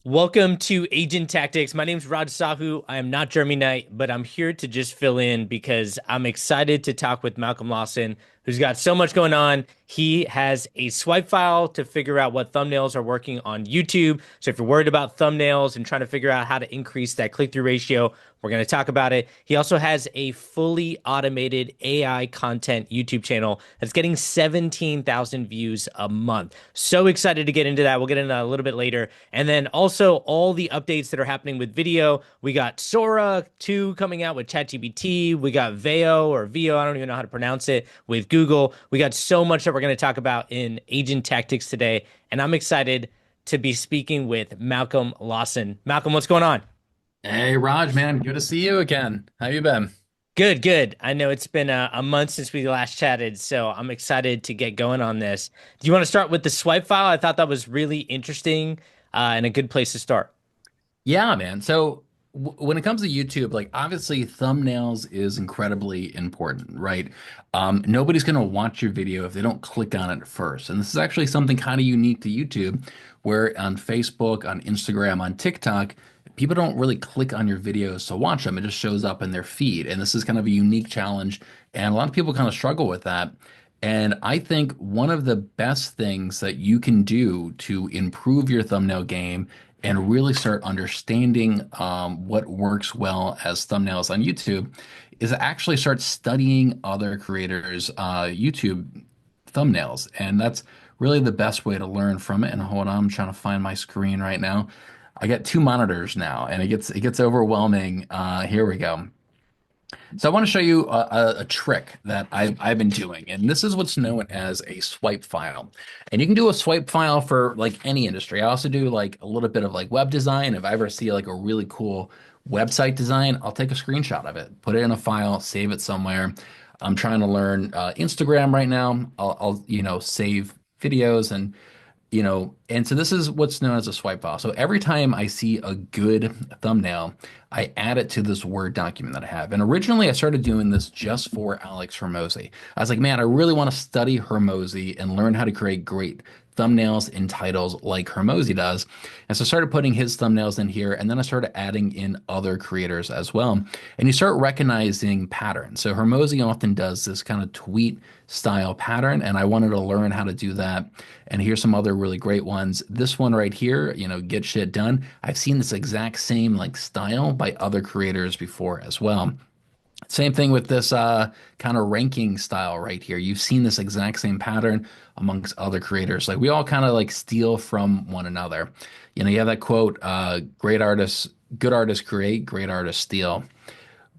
Welcome to Agent Tactics. My name's Raj Sahu. I am not Jeremy Knight, but I'm here to just fill in because I'm excited to talk with Malcolm Lawson, who's got so much going on. He has a swipe file to figure out what thumbnails are working on YouTube. So if you're worried about thumbnails and trying to figure out how to increase that click-through ratio, we're going to talk about it. He also has a fully automated AI content YouTube channel that's getting 17,000 views a month. So excited to get into that. We'll get into that a little bit later. And then also all the updates that are happening with video. We got Sora 2 coming out with ChatGPT. We got Veo or Veo, I don't even know how to pronounce it, with Google. We got so much that we're going to talk about in Agent Tactics today. And I'm excited to be speaking with Malcolm Lawson. Malcolm, what's going on? Hey Raj, man, good to see you again. How you been? Good, good. I know it's been a month since we last chatted, so I'm excited to get going on this. Do you want to start with the swipe file? I thought that was really interesting, and a good place to start. Yeah, man. So when it comes to YouTube, like obviously thumbnails is incredibly important, right? Nobody's gonna watch your video if they don't click on it first. And this is actually something kind of unique to YouTube, where on Facebook, on Instagram, on TikTok, people don't really click on your videos to watch them. It just shows up in their feed. And this is kind of a unique challenge. And a lot of people kind of struggle with that. And I think one of the best things that you can do to improve your thumbnail game and really start understanding what works well as thumbnails on YouTube is to actually start studying other creators' YouTube thumbnails. And that's really the best way to learn from it. And hold on, I'm trying to find my screen right now. I got two monitors now, and it gets overwhelming. Here we go. So I want to show you a trick that I've been doing, and this is what's known as a swipe file. And you can do a swipe file for like any industry. I also do like a little bit of like web design. If I ever see like a really cool website design, I'll take a screenshot of it, put it in a file, save it somewhere. I'm trying to learn Instagram right now. I'll save videos and so this is what's known as a swipe file. So every time I see a good thumbnail, I add it to this Word document that I have. And originally I started doing this just for Alex Hormozy. I was like, man, I really want to study Hormozy and learn how to create great thumbnails and titles like Hormozy does. And so I started putting his thumbnails in here, and then I started adding in other creators as well. And you start recognizing patterns. So Hormozy often does this kind of tweet style pattern, and I wanted to learn how to do that. And here's some other really great ones. This one right here, get shit done. I've seen this exact same like style by other creators before as well. Same thing with this kind of ranking style right here. You've seen this exact same pattern amongst other creators. Like we all kind of like steal from one another. You have that quote, good artists create, great artists steal.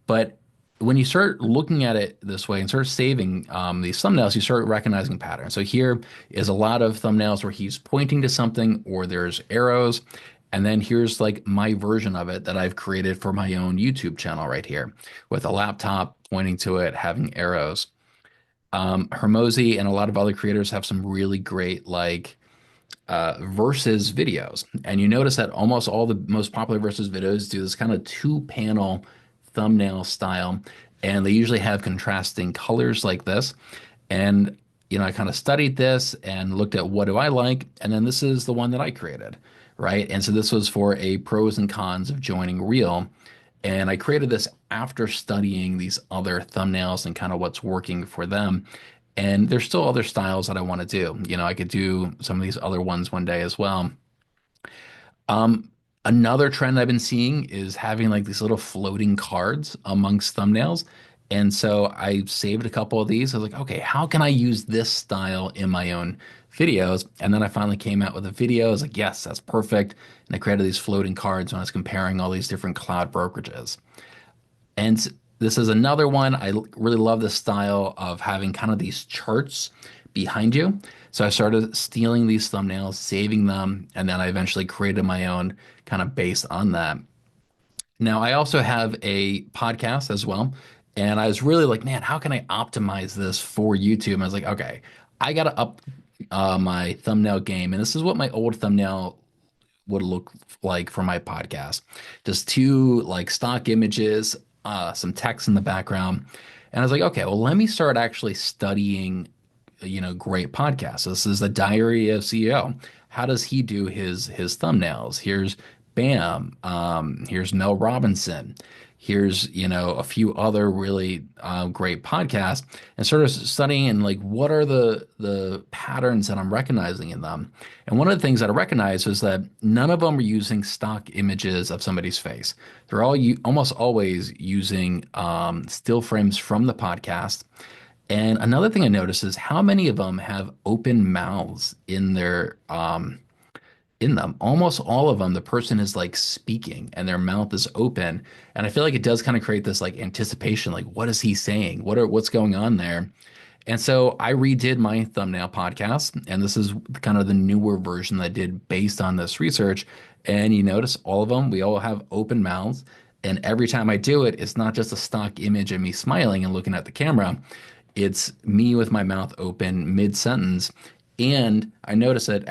But when you start looking at it this way and start saving these thumbnails, you start recognizing patterns. So here is a lot of thumbnails where he's pointing to something or there's arrows. And then here's like my version of it that I've created for my own YouTube channel right here with a laptop pointing to it, having arrows. Hermosi and a lot of other creators have some really great like versus videos. And you notice that almost all the most popular versus videos do this kind of two-panel thumbnail style, and they usually have contrasting colors like this. And I kind of studied this and looked at what do I like, and then this is the one that I created, right? And so this was for a pros and cons of joining Reel. And I created this after studying these other thumbnails and kind of what's working for them. And there's still other styles that I want to do. I could do some of these other ones one day as well. Another trend I've been seeing is having like these little floating cards amongst thumbnails. And so I saved a couple of these. I was like, okay, how can I use this style in my own videos? And then I finally came out with a video. I was like, yes, that's perfect. And I created these floating cards when I was comparing all these different cloud brokerages. And this is another one. Really love the style of having kind of these charts behind you. So I started stealing these thumbnails, saving them, and then I eventually created my own kind of based on that. Now, I also have a podcast as well. And I was really like, man, how can I optimize this for YouTube? And I was like, okay, I got to up my thumbnail game. And this is what my old thumbnail would look like for my podcast. Just two like stock images, some text in the background. And I was like, okay, well, let me start actually studying, great podcasts. This is the Diary of CEO. How does he do his thumbnails? Here's Bam. Here's Mel Robinson. Here's, a few other really great podcasts, and sort of studying and like what are the patterns that I'm recognizing in them. And one of the things that I recognize is that none of them are using stock images of somebody's face. They're all almost always using still frames from the podcast. And another thing I noticed is how many of them have open mouths in them. Almost all of them, the person is like speaking and their mouth is open. And I feel like it does kind of create this like anticipation, like what is he saying? What's going on there? And so I redid my thumbnail podcast, and this is kind of the newer version that I did based on this research. And you notice all of them, we all have open mouths. And every time I do it, it's not just a stock image of me smiling and looking at the camera. It's me with my mouth open mid-sentence. And I notice that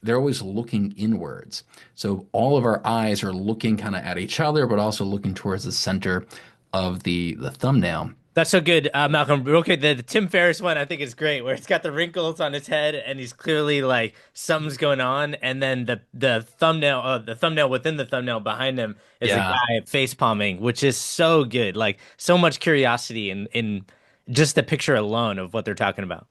they're always looking inwards. So all of our eyes are looking kind of at each other, but also looking towards the center of the thumbnail. That's so good, Malcolm. Real quick, the Tim Ferriss one I think is great, where he's got the wrinkles on his head and he's clearly like something's going on, and then the thumbnail within the thumbnail behind him is a Yeah. guy face palming, which is so good. Like so much curiosity in just the picture alone of what they're talking about.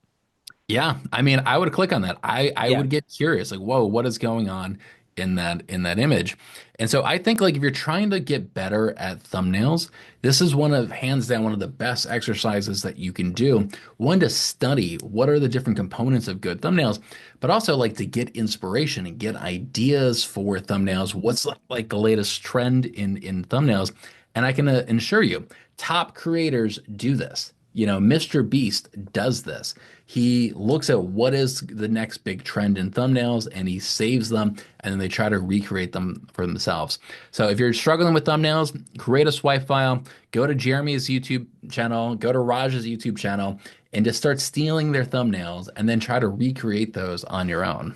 Yeah, I mean, I would click on that. I Yeah. would get curious, like, whoa, what is going on in that image? And so I think like if you're trying to get better at thumbnails, this is hands down one of the best exercises that you can do. One, to study what are the different components of good thumbnails, but also like to get inspiration and get ideas for thumbnails. What's like the latest trend in thumbnails? And I can assure you, top creators do this. Mr. Beast does this. He looks at what is the next big trend in thumbnails and he saves them and then they try to recreate them for themselves. So if you're struggling with thumbnails, create a swipe file, go to Jeremy's YouTube channel, go to Raj's YouTube channel, and just start stealing their thumbnails and then try to recreate those on your own.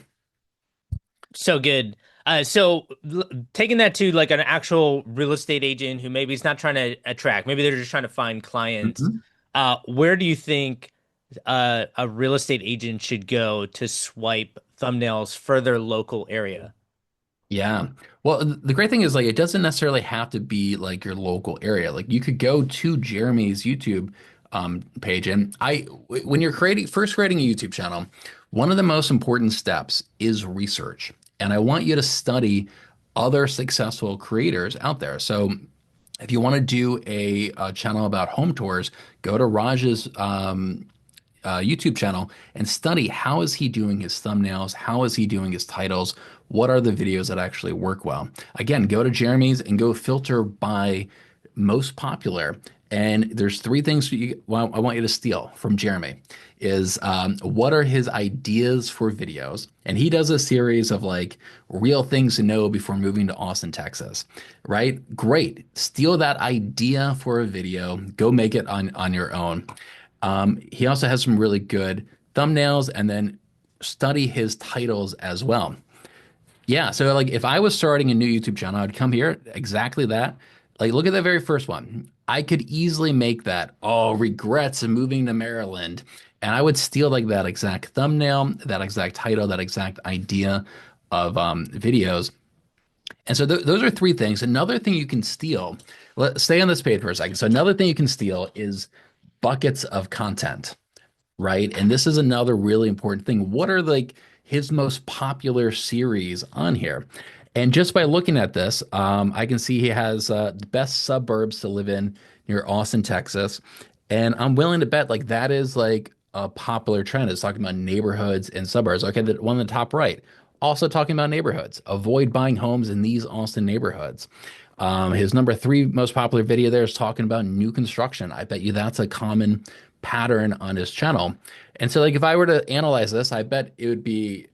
So good. Taking that to like an actual real estate agent who maybe is not trying to attract, maybe they're just trying to find clients. Mhm. Where do you think a real estate agent should go to swipe thumbnails for their local area? Yeah. Well, the great thing is like it doesn't necessarily have to be like your local area. Like you could go to Jeremy's YouTube page, and when you're creating a YouTube channel, one of the most important steps is research. And I want you to study other successful creators out there. So if you want to do a channel about home tours, go to Raj's YouTube channel and study how is he doing his thumbnails, how is he doing his titles, what are the videos that actually work well. Again, go to Jeremy's and go filter by most popular. And there's three things I want you to steal from Jeremy is what are his ideas for videos? And he does a series of like real things to know before moving to Austin, Texas, right? Great. Steal that idea for a video. Go make it on your own. He also has some really good thumbnails and then study his titles as well. Yeah, so like if I was starting a new YouTube channel, I'd come here, exactly that. Like look at the very first one. I could easily make that, oh, regrets of moving to Maryland. And I would steal like that exact thumbnail, that exact title, that exact idea of videos. And so those are three things. Another thing you can steal, let's stay on this page for a second. So another thing you can steal is buckets of content, right? And this is another really important thing. What are like his most popular series on here? And just by looking at this, I can see he has the best suburbs to live in near Austin, Texas. And I'm willing to bet like that is like a popular trend. It's talking about neighborhoods and suburbs. Okay, the one in the top right, also talking about neighborhoods. Avoid buying homes in these Austin neighborhoods. His number three most popular video there is talking about new construction. I bet you that's a common pattern on his channel. And so, like, if I were to analyze this, I bet it would be,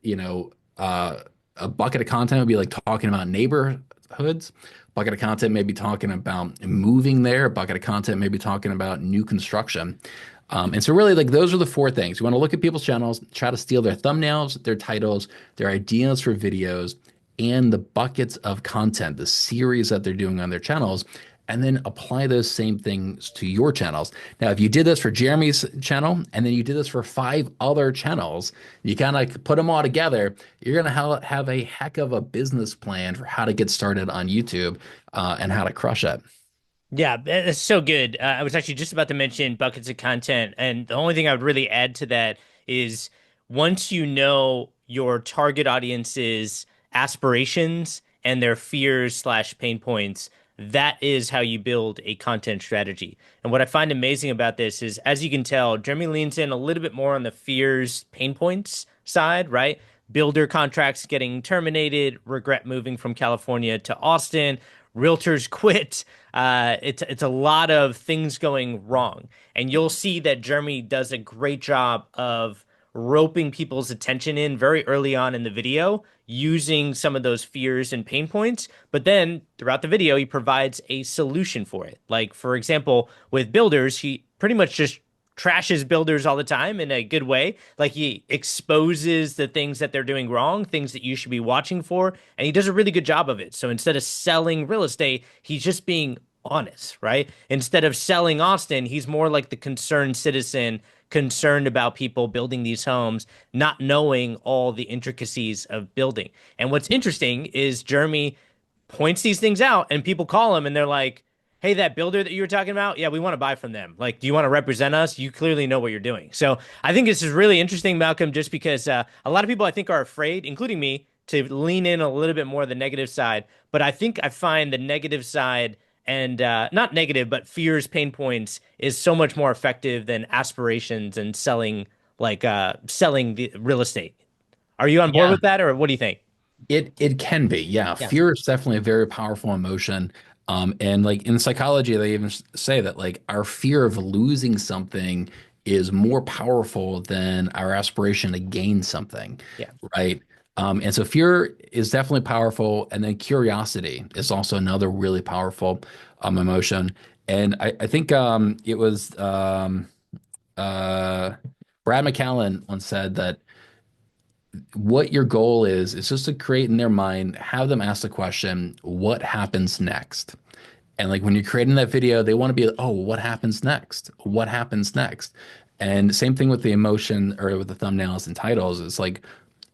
a bucket of content would be like talking about neighborhoods. Bucket of content maybe talking about moving there. A bucket of content maybe talking about new construction. And so really like those are the four things. You want to look at people's channels, try to steal their thumbnails, their titles, their ideas for videos, and the buckets of content, the series that they're doing on their channels. and then apply those same things to your channels. Now, if you did this for Jeremy's channel and then you did this for 5 other channels, you kind of put them all together, you're going to have a heck of a business plan for how to get started on YouTube and how to crush it. Yeah, that's so good. I was actually just about to mention buckets of content, and the only thing I would really add to that is once you know your target audience's aspirations and their fears slash pain points, that is how you build a content strategy. And what I find amazing about this is, as you can tell, Jeremy leans in a little bit more on the fears, pain points side, right? Builder contracts getting terminated, regret moving from California to Austin, realtors quit. It's a lot of things going wrong, and you'll see that Jeremy does a great job of roping people's attention in very early on in the video using some of those fears and pain points. But then throughout the video, he provides a solution for it. Like, for example, with builders, he pretty much just trashes builders all the time in a good way. Like he exposes the things that they're doing wrong, things that you should be watching for, and he does a really good job of it. So instead of selling real estate, he's just being honest, right? Instead of selling Austin, he's more like the concerned citizen, concerned about people building these homes, not knowing all the intricacies of building. And what's interesting is Jeremy points these things out and people call him and they're like, hey, that builder that you were talking about, yeah, we want to buy from them. Like, do you want to represent us? You clearly know what you're doing. So I think this is really interesting, Malcolm, just because a lot of people I think are afraid, including me, to lean in a little bit more the negative side. But I think I find the negative side and not negative, but fears, pain points is so much more effective than aspirations and selling, like selling the real estate. Are you on board Yeah. with that, or what do you think? It can be, yeah. Yeah. Fear is definitely a very powerful emotion. And like in psychology, they even say that like our fear of losing something is more powerful than our aspiration to gain something, Yeah. right? And so fear is definitely powerful, and then curiosity is also another really powerful emotion. And I think it was uh, Brad McCallan once said that what your goal is just to create in their mind, have them ask the question, what happens next? And like when you're creating that video, they want to be like, oh, what happens next? What happens next? And same thing with the emotion or with the thumbnails and titles. It's like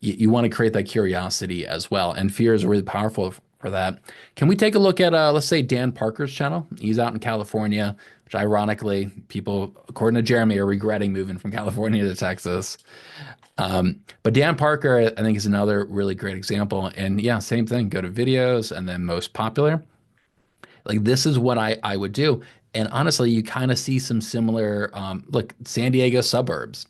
you want to create that curiosity as well. And fear is really powerful for that. Can we take a look at let's say Dan Parker's channel? He's out in California, which ironically, people, according to Jeremy, are regretting moving from California to Texas. But Dan Parker, I think, is another really great example. And yeah, same thing. Go to videos and then most popular. Like this is what I would do. And honestly, you kind of see some similar, look, San Diego suburbs.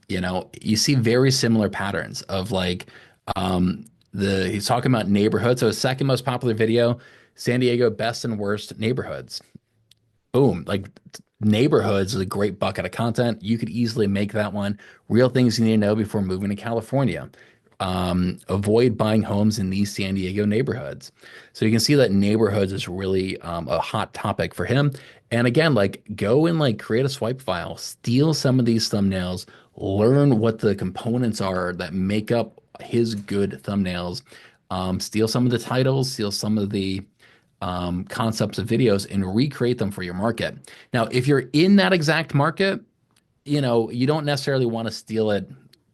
You see very similar patterns of like the he's talking about neighborhoods. So his second most popular video, San Diego best and worst neighborhoods. Boom. Like neighborhoods is a great bucket of content. You could easily make that one. Real things you need to know before moving to California. Avoid buying homes in these San Diego neighborhoods. So you can see that neighborhoods is really a hot topic for him. And again, like go and like create a swipe file, steal some of these thumbnails, learn what the components are that make up his good thumbnails, steal some of the titles, steal some of the concepts of videos and recreate them for your market. Now, if you're in that exact market, you don't necessarily want to steal it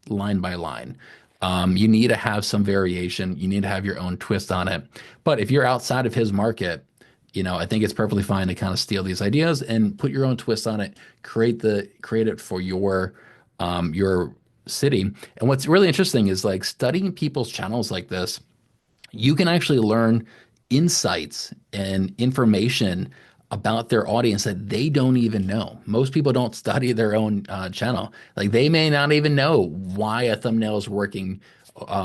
line by line. You need to have some variation. You need to have your own twist on it. But if you're outside of his market, I think it's perfectly fine to kind of steal these ideas and put your own twist on it. Create it for your city. And what's really interesting is like studying people's channels like this, you can actually learn insights and information about their audience that they don't even know. Most people don't study their own channel. Like they may not even know why a thumbnail is working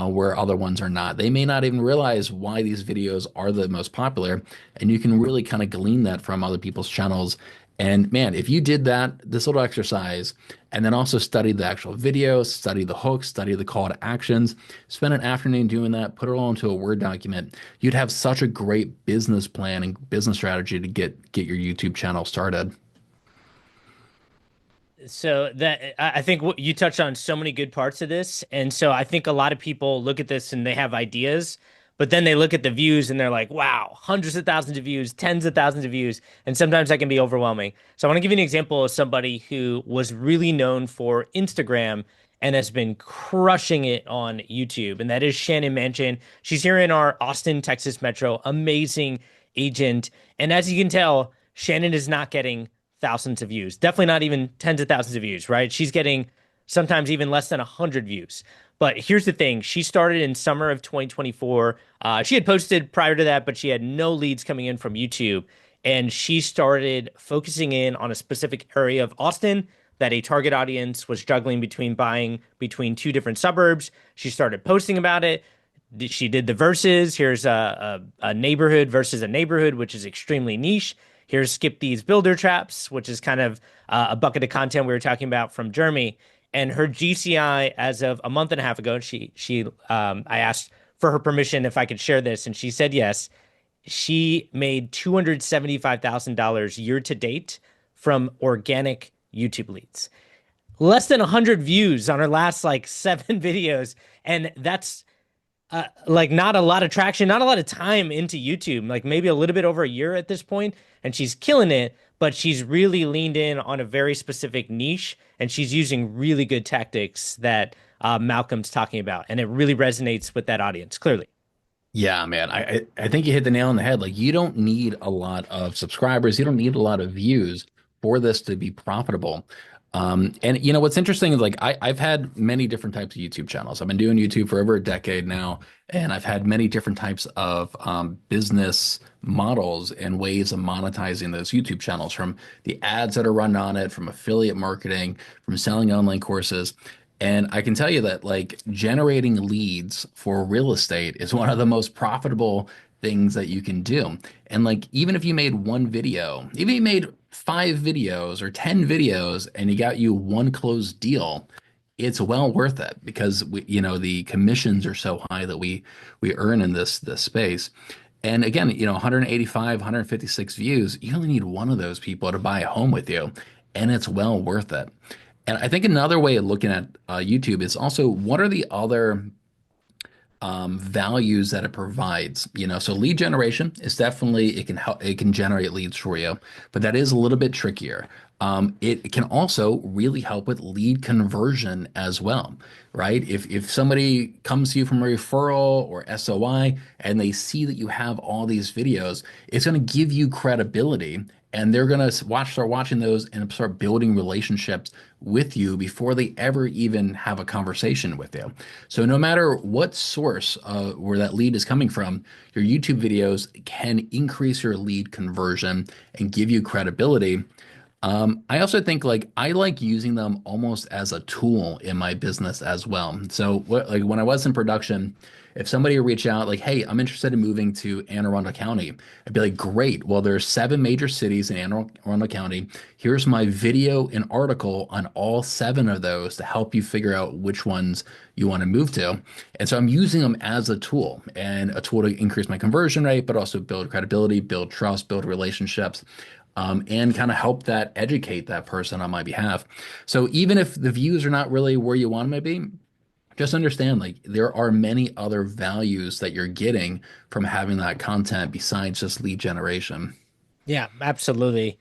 where other ones are not. They may not even realize why these videos are the most popular. And you can really kind of glean that from other people's channels. And man, if you did this little exercise, and then also studied the actual video, study the hooks, study the call to actions, spend an afternoon doing that, put it all into a Word document, you'd have such a great business plan and business strategy to get your YouTube channel started. So that I think what you touched on so many good parts of this, and so I think a lot of people look at this and they have ideas, but then they look at the views and they're like, wow, hundreds of thousands of views, tens of thousands of views. And sometimes that can be overwhelming. So I want to give you an example of somebody who was really known for Instagram and has been crushing it on YouTube. And that is Shannon Manchin. She's here in our Austin, Texas metro. Amazing agent. And as you can tell, Shannon is not getting thousands of views. Definitely not even tens of thousands of views, right? She's getting sometimes even less than 100 views. But here's the thing. She started in summer of 2024. She had posted prior to that, but she had no leads coming in from YouTube. And she started focusing in on a specific area of Austin that a target audience was juggling between buying between two different suburbs. She started posting about it. She did the verses. Here's a neighborhood versus a neighborhood, which is extremely niche. Here's Skip These Builder Traps, which is kind of a bucket of content we were talking about from Jeremy. And her GCI as of a month and a half ago, I asked for her permission if I could share this, and she said yes. She made $275,000 year to date from organic YouTube leads. Less than 100 views on her last like seven videos, and that's like not a lot of traction, not a lot of time into YouTube, like maybe a little bit over a year at this point, and she's killing it, but she's really leaned in on a very specific niche, and she's using really good tactics that Malcolm's talking about, and it really resonates with that audience, clearly. Yeah, man. I think you hit the nail on the head. Like you don't need a lot of subscribers. You don't need a lot of views for this to be profitable. And you know what's interesting is like I've had many different types of YouTube channels. I've been doing YouTube for over a decade now, and I've had many different types of business models and ways of monetizing those YouTube channels, from the ads that are run on it, from affiliate marketing, from selling online courses. And I can tell you that like generating leads for real estate is one of the most profitable things that you can do. And like even if you made one video, even if you made 5 videos or 10 videos and you got you one closed deal, it's well worth it because the commissions are so high that we earn in this space. And again, 185, 156 views, you only need one of those people to buy a home with you, and it's well worth it. And I think another way of looking at YouTube is also what are the other values that it provides. So lead generation is definitely it can help, it can generate leads for you, but that is a little bit trickier. It can also really help with lead conversion as well, right? If somebody comes to you from a referral or SOI and they see that you have all these videos, it's going to give you credibility. And they're gonna start watching those and start building relationships with you before they ever even have a conversation with you. So no matter what source where that lead is coming from, your YouTube videos can increase your lead conversion and give you credibility. I also think like I like using them almost as a tool in my business as well. So like when I was in production, if somebody would reach out like, "Hey, I'm interested in moving to Anne Arundel County," I'd be like, "Great. Well, there's 7 major cities in Anne Arundel County. Here's my video and article on all 7 of those to help you figure out which ones you want to move to." And so I'm using them as a tool and a tool to increase my conversion rate, but also build credibility, build trust, build relationships, and kind of help that educate that person on my behalf. So even if the views are not really where you want them to be, just understand like there are many other values that you're getting from having that content besides just lead generation. Yeah, absolutely.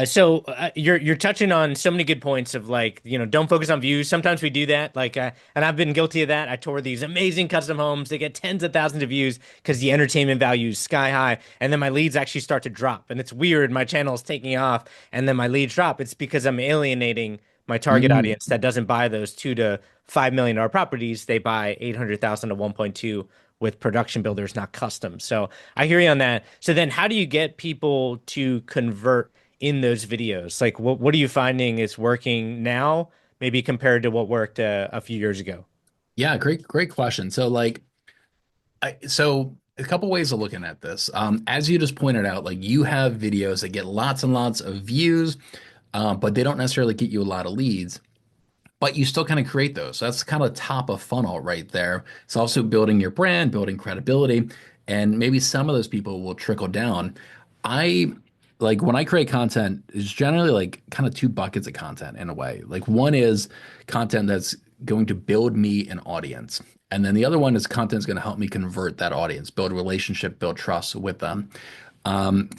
So you're touching on so many good points of like, don't focus on views. Sometimes we do that, like, and I've been guilty of that. I tour these amazing custom homes. They get tens of thousands of views because the entertainment value is sky high, and then my leads actually start to drop, and it's weird. My channel is taking off, and then my leads drop. It's because I'm alienating my target Mm. audience that doesn't buy those $2 to $5 million properties. They buy 800,000 to 1.2 with production builders, not custom. So I hear you on that. So then how do you get people to convert in those videos? Like what are you finding is working now, maybe compared to what worked a few years ago? Yeah, great question. So like so a couple ways of looking at this. As you just pointed out, like you have videos that get lots and lots of views, but they don't necessarily get you a lot of leads. But you still kind of create those. So that's kind of top of funnel right there. It's also building your brand, building credibility, and maybe some of those people will trickle down. I like when I create content, it's generally like kind of 2 buckets of content in a way. Like one is content that's going to build me an audience. And then the other one is content is going to help me convert that audience, build a relationship, build trust with them. Um,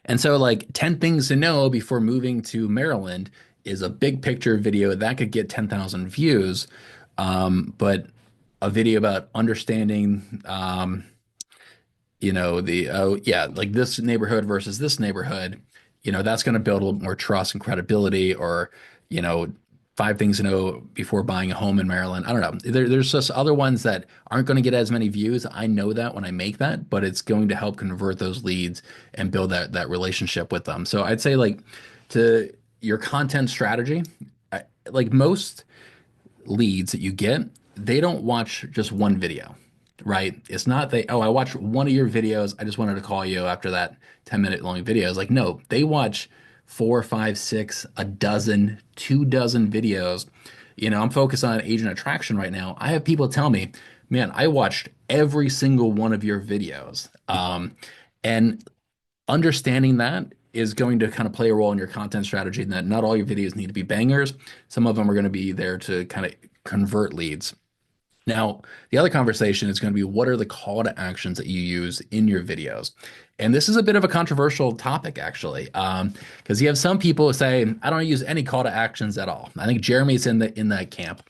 and so, like 10 things to know before moving to Maryland is a big picture video that could get 10,000 views. But a video about understanding, the, oh, yeah, like this neighborhood versus this neighborhood, that's going to build a little more trust and credibility, or, you know, 5 things to know before buying a home in Maryland. I don't know. There's just other ones that aren't going to get as many views. I know that when I make that, but it's going to help convert those leads and build that relationship with them. So I'd say, like, to your content strategy, like most leads that you get, they don't watch just one video, right? It's not they, oh, I watched one of your videos. I just wanted to call you after that 10-minute long video. It's like, no, they watch 4, 5, 6, a dozen, 2 dozen videos. I'm focused on agent attraction right now. I have people tell me, man, I watched every single one of your videos. And understanding that is going to kind of play a role in your content strategy, and that not all your videos need to be bangers. Some of them are going to be there to kind of convert leads. Now, the other conversation is going to be, what are the call to actions that you use in your videos? And this is a bit of a controversial topic, actually, because you have some people who say, I don't use any call to actions at all. I think Jeremy's in that camp.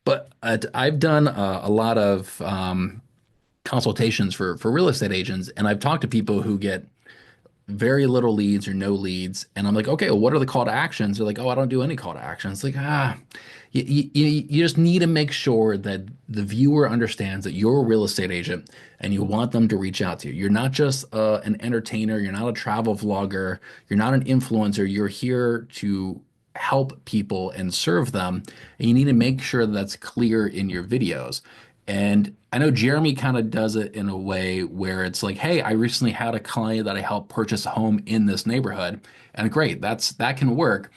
But I've done a lot of consultations for real estate agents, and I've talked to people who get very little leads or no leads. And I'm like, okay, well, what are the call to actions? They're like, oh, I don't do any call to actions. It's like, you just need to make sure that the viewer understands that you're a real estate agent and you want them to reach out to you. You're not just an entertainer. You're not a travel vlogger. You're not an influencer. You're here to help people and serve them. And you need to make sure that's clear in your videos. And I know Jeremy kind of does it in a way where it's like, hey, I recently had a client that I helped purchase a home in this neighborhood. And great, that can work.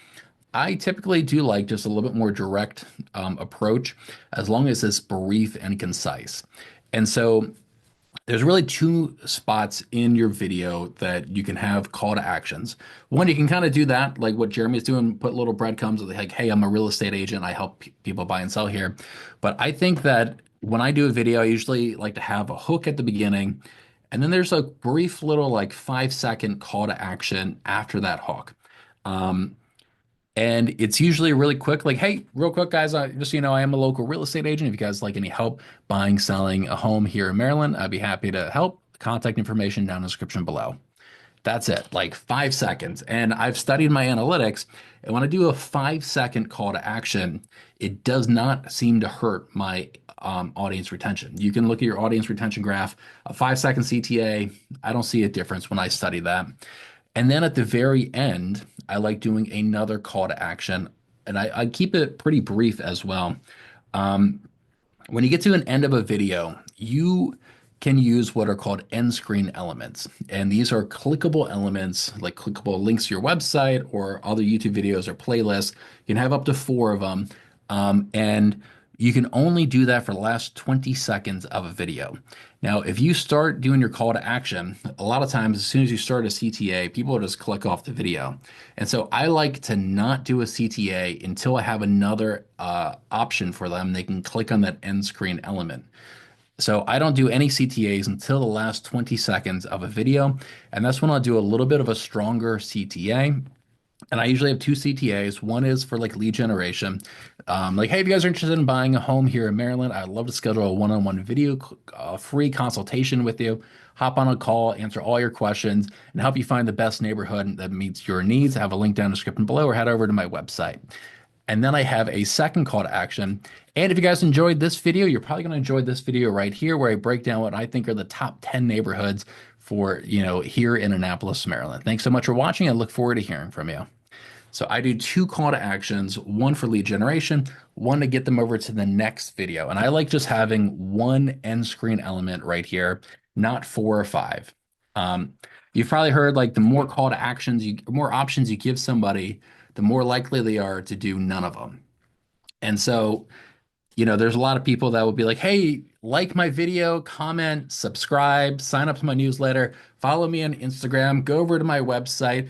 I typically do like just a little bit more direct approach, as long as it's brief and concise. And so there's really two spots in your video that you can have call to actions. One, you can kind of do that, like what Jeremy's doing, put little breadcrumbs like, hey, I'm a real estate agent. I help people buy and sell here. But I think that when I do a video, I usually like to have a hook at the beginning. And then there's a brief little, like, 5-second call to action after that hook. Um, and it's usually really quick, like, hey, real quick, guys, just so you know, I am a local real estate agent. If you guys like any help buying, selling a home here in Maryland, I'd be happy to help. Contact information down in the description below. That's it, like 5 seconds. And I've studied my analytics. And when I do a 5-second call to action, it does not seem to hurt my audience retention. You can look at your audience retention graph, a 5-second CTA. I don't see a difference when I study that. And then at the very end, I like doing another call to action, and I keep it pretty brief as well. Um, when you get to an end of a video, you can use what are called end screen elements. And these are clickable elements, like clickable links to your website or other YouTube videos or playlists. You can have up to 4 of them. And you can only do that for the last 20 seconds of a video. Now, if you start doing your call to action, a lot of times, as soon as you start a CTA, people will just click off the video. And so I like to not do a CTA until I have another option for them. They can click on that end screen element. So I don't do any CTAs until the last 20 seconds of a video. And that's when I'll do a little bit of a stronger CTA. And I usually have 2 CTAs. One is for, like, lead generation. Like, hey, if you guys are interested in buying a home here in Maryland, I'd love to schedule a one-on-one video, free consultation with you. Hop on a call, answer all your questions, and help you find the best neighborhood that meets your needs. I have a link down in the description below, or head over to my website. And then I have a second call to action. And if you guys enjoyed this video, you're probably going to enjoy this video right here, where I break down what I think are the top 10 neighborhoods for, here in Annapolis, Maryland. Thanks so much for watching. I look forward to hearing from you. So I do 2 call to actions, one for lead generation, one to get them over to the next video. And I like just having one end screen element right here, not 4 or 5. You've probably heard, like, the more call to actions, more options you give somebody, the more likely they are to do none of them. And so, there's a lot of people that will be like, hey, like my video, comment, subscribe, sign up to my newsletter, follow me on Instagram, go over to my website,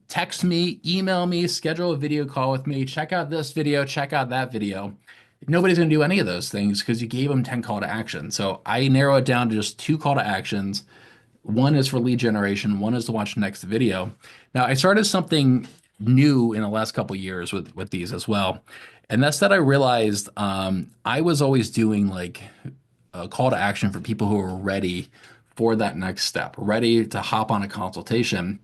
text me, email me, schedule a video call with me, check out this video, check out that video. Nobody's going to do any of those things because you gave them 10 call to action. So I narrow it down to just two call to actions. One is for lead generation, one is to watch the next video. Now, I started something new in the last couple of years with these as well. And that's that I realized I was always doing like a call to action for people who are ready for that next step, ready to hop on a consultation.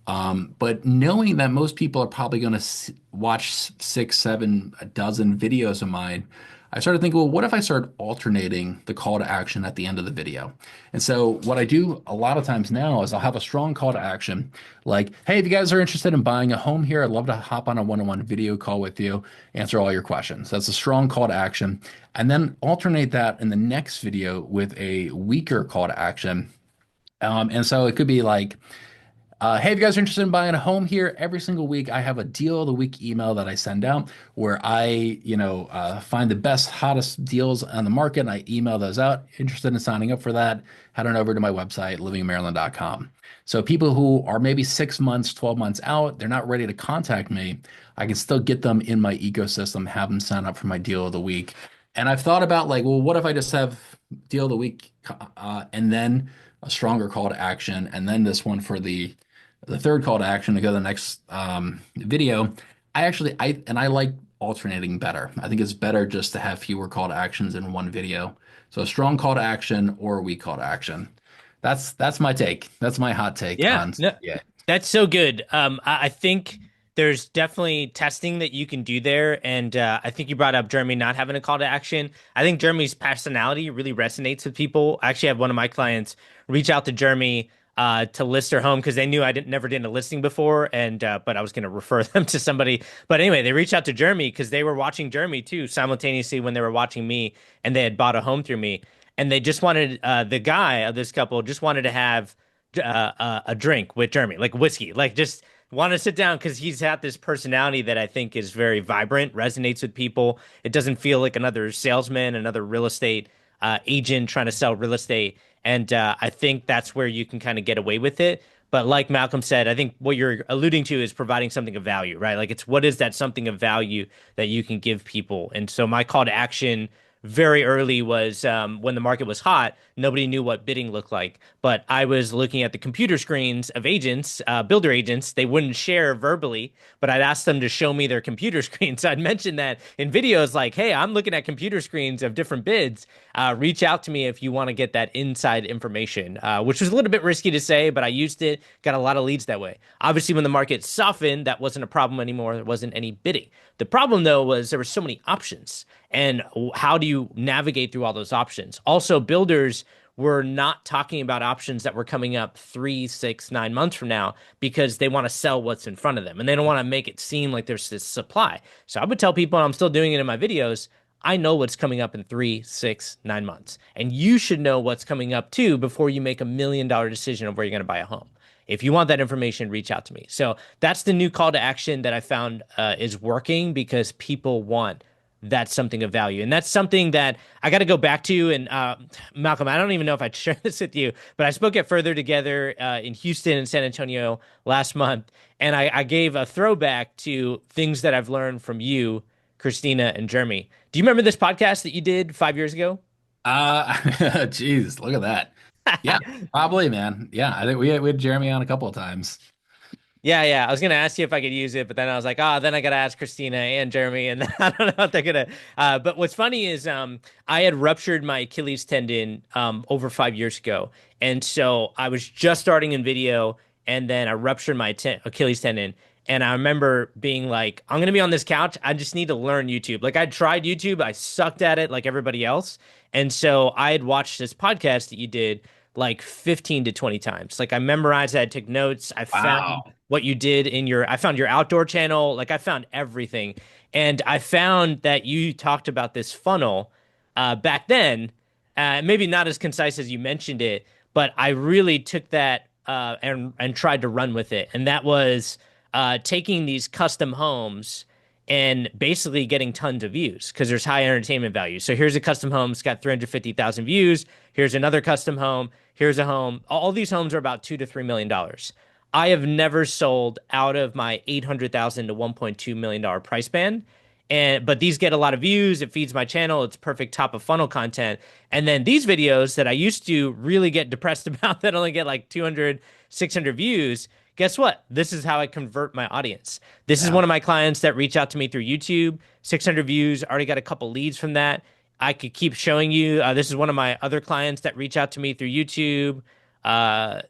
But knowing that most people are probably going to watch six, seven, a dozen videos of mine, I started thinking, well, what if I start alternating the call to action at the end of the video? And so what I do a lot of times now is I'll have a strong call to action, like, hey, if you guys are interested in buying a home here, I'd love to hop on a one-on-one video call with you, answer all your questions. That's a strong call to action. And then alternate that in the next video with a weaker call to action. And so it could be like, hey, if you guys are interested in buying a home here, every single week I have a deal of the week email that I send out where find the best, hottest deals on the market and I email those out. Interested in signing up for that? Head on over to my website, livingmaryland.com. So people who are maybe 6 months, 12 months out, they're not ready to contact me. I can still get them in my ecosystem, have them sign up for my deal of the week. And I've thought about like, well, what if I just have deal of the week and then a stronger call to action and then this one for the third call to action to go to the next video. I like alternating better. I think it's better just to have fewer call to actions in one video. So a strong call to action or a weak call to action. That's my take. That's my hot take Yeah, on no, yeah. that's so good. I think there's definitely testing that you can do there, and I think you brought up Jeremy not having a call to action. I think Jeremy's personality really resonates with people. I actually had one of my clients reach out to Jeremy to list their home because they knew I never did a listing before, and but I was going to refer them to somebody. But anyway, they reached out to Jeremy because they were watching Jeremy too simultaneously when they were watching me, and they had bought a home through me, and they just wanted the guy of this couple just wanted to have a drink with Jeremy, like whiskey, like just want to sit down because he's had this personality that I think is very vibrant, resonates with people. It doesn't feel like another salesman, another real estate agent trying to sell real estate. And I think that's where you can kind of get away with it. But like Malcolm said, I think what you're alluding to is providing something of value, right? Like it's what is that something of value that you can give people? And so my call to action very early was when the market was hot, nobody knew what bidding looked like. But I was looking at the computer screens of agents, builder agents. They wouldn't share verbally, but I'd ask them to show me their computer screens. So I'd mention that in videos like, hey, I'm looking at computer screens of different bids. Reach out to me if you want to get that inside information, which was a little bit risky to say, but I used it, got a lot of leads that way. Obviously, when the market softened, that wasn't a problem anymore. There wasn't any bidding. The problem, though, was there were so many options. And how do you navigate through all those options? Also, builders were not talking about options that were coming up 3, 6, 9 months from now because they want to sell what's in front of them and they don't want to make it seem like there's this supply. So I would tell people, and I'm still doing it in my videos, I know what's coming up in 3, 6, 9 months. And you should know what's coming up too before you make $1 million decision of where you're going to buy a home. If you want that information, reach out to me. So that's the new call to action that I found is working because people want that's something of value. And that's something that I got to go back to. And Malcolm, I don't even know if I'd share this with you, but I spoke at Further Together in Houston and San Antonio last month. And I gave a throwback to things that I've learned from you, Christina, and Jeremy. Do you remember this podcast that you did 5 years ago? Geez, look at that. Yeah, probably, man. Yeah, I think we had Jeremy on a couple of times. Yeah, yeah. I was gonna ask you if I could use it, but then I was like, then I gotta ask Christina and Jeremy, and I don't know if they're gonna. But what's funny is, I had ruptured my Achilles tendon over 5 years ago, and so I was just starting in video, and then I ruptured my Achilles tendon, and I remember being like, I'm gonna be on this couch. I just need to learn YouTube. Like I tried YouTube, I sucked at it like everybody else, and so I had watched this podcast that you did like 15 to 20 times. Like I memorized it, I took notes. I found Wow. what you did in I found your outdoor channel. Like I found everything. And I found that you talked about this funnel back then, maybe not as concise as you mentioned it, but I really took that and tried to run with it. And that was taking these custom homes and basically getting tons of views because there's high entertainment value. So here's a custom home, it's got 350,000 views. Here's another custom home. Here's a home. All these homes are about $2 to $3 million. I have never sold out of my 800,000 to $1.2 million price band. but these get a lot of views. It feeds my channel. It's perfect top of funnel content. And then these videos that I used to really get depressed about that only get like 200, 600 views. Guess what? This is how I convert my audience. This is Yeah. one of my clients that reach out to me through YouTube, 600 views, already got a couple leads from that. I could keep showing you. This is one of my other clients that reach out to me through YouTube. Uh,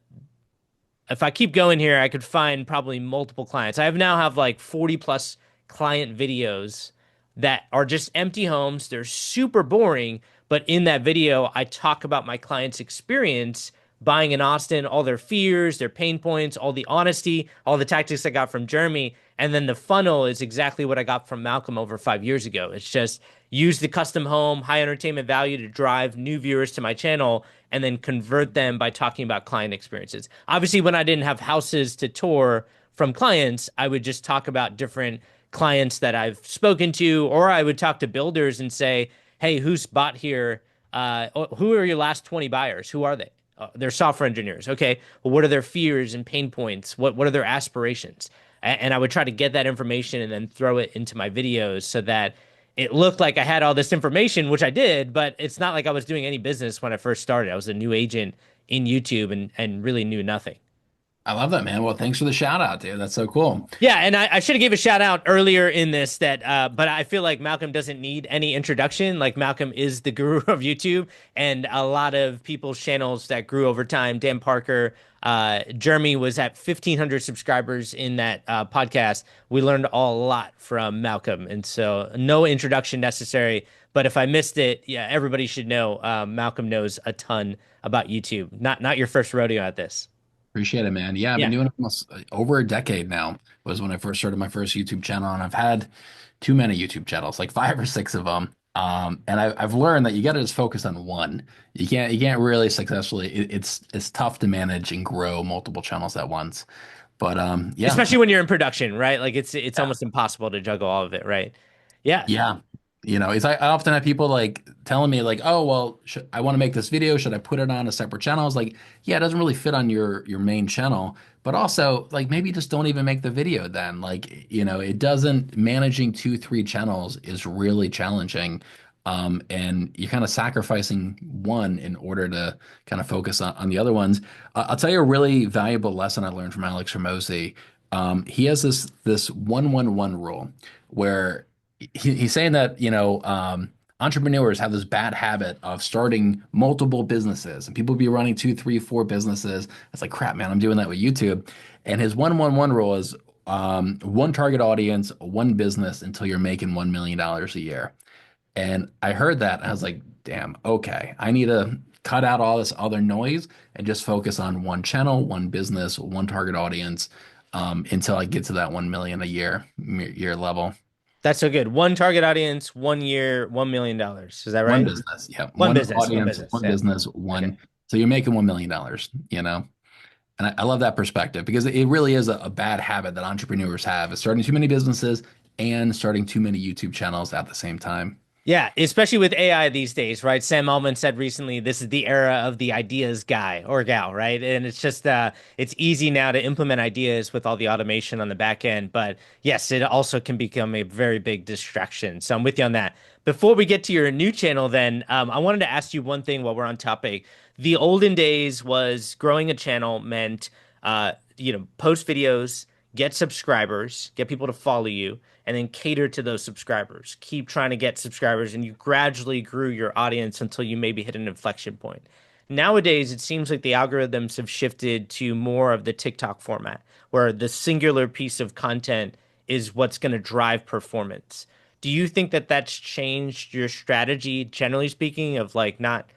if I keep going here, I could find probably multiple clients. I have now have like 40 plus client videos that are just empty homes. They're super boring, but in that video, I talk about my client's experience buying in Austin, all their fears, their pain points, all the honesty, all the tactics I got from Jeremy. And then the funnel is exactly what I got from Malcolm over 5 years ago. It's just use the custom home, high entertainment value to drive new viewers to my channel and then convert them by talking about client experiences. Obviously, when I didn't have houses to tour from clients, I would just talk about different clients that I've spoken to, or I would talk to builders and say, hey, who's bought here? Who are your last 20 buyers? Who are they? They're software engineers. Okay. Well, what are their fears and pain points? What are their aspirations? And I would try to get that information and then throw it into my videos so that it looked like I had all this information, which I did, but it's not like I was doing any business when I first started. I was a new agent in YouTube and really knew nothing. I love that, man. Well, thanks for the shout out, dude. That's so cool. Yeah, and I should have gave a shout out earlier in this that, but I feel like Malcolm doesn't need any introduction. Like Malcolm is the guru of YouTube, and a lot of people's channels that grew over time. Dan Parker, Jeremy was at 1,500 subscribers in that podcast. We learned a lot from Malcolm, and so no introduction necessary. But if I missed it, yeah, everybody should know. Malcolm knows a ton about YouTube. Not your first rodeo at this. Appreciate it, man. Yeah, I've been Yeah. doing it almost over a decade now. Was when I first started my first YouTube channel, and I've had too many YouTube channels, like five or six of them. And I've learned that you got to just focus on one. You can't really successfully. It's tough to manage and grow multiple channels at once. But yeah, Especially when you're in production, right? Like it's yeah. almost impossible to juggle all of it, right? Yeah. Yeah. It's I often have people like telling me like, "Oh, well, I want to make this video. Should I put it on a separate channel?" I was like, "Yeah, it doesn't really fit on your main channel, but also like maybe just don't even make the video then. Like, it doesn't managing two, three channels is really challenging. And you're kind of sacrificing one in order to kind of focus on the other ones. I'll tell you a really valuable lesson I learned from Alex Ramosi. He has this 1-1-1 rule where he's saying that entrepreneurs have this bad habit of starting multiple businesses, and people be running two, three, four businesses. It's like, crap, man, I'm doing that with YouTube. And his 1-1-1 rule is one target audience, one business until you're making $1 million a year. And I heard that, and I was like, damn, okay, I need to cut out all this other noise and just focus on one channel, one business, one target audience, until I get to that 1 million a year level. That's so good. One target audience, 1 year, $1 million. Is that One right? business, yeah. One One business, one audience, business. one Yeah. business, Okay. one. So you're making $1 million. And I love that perspective because it really is a bad habit that entrepreneurs have is starting too many businesses and starting too many YouTube channels at the same time. Yeah, especially with AI these days, right? Sam Altman said recently, this is the era of the ideas guy or gal, right? And it's just it's easy now to implement ideas with all the automation on the back end. But yes, it also can become a very big distraction. So I'm with you on that. Before we get to your new channel, then I wanted to ask you one thing while we're on topic. The olden days was growing a channel meant post videos, get subscribers, get people to follow you, and then cater to those subscribers. Keep trying to get subscribers, and you gradually grew your audience until you maybe hit an inflection point. Nowadays, it seems like the algorithms have shifted to more of the TikTok format, where the singular piece of content is what's going to drive performance. Do you think that that's changed your strategy, generally speaking, of like not,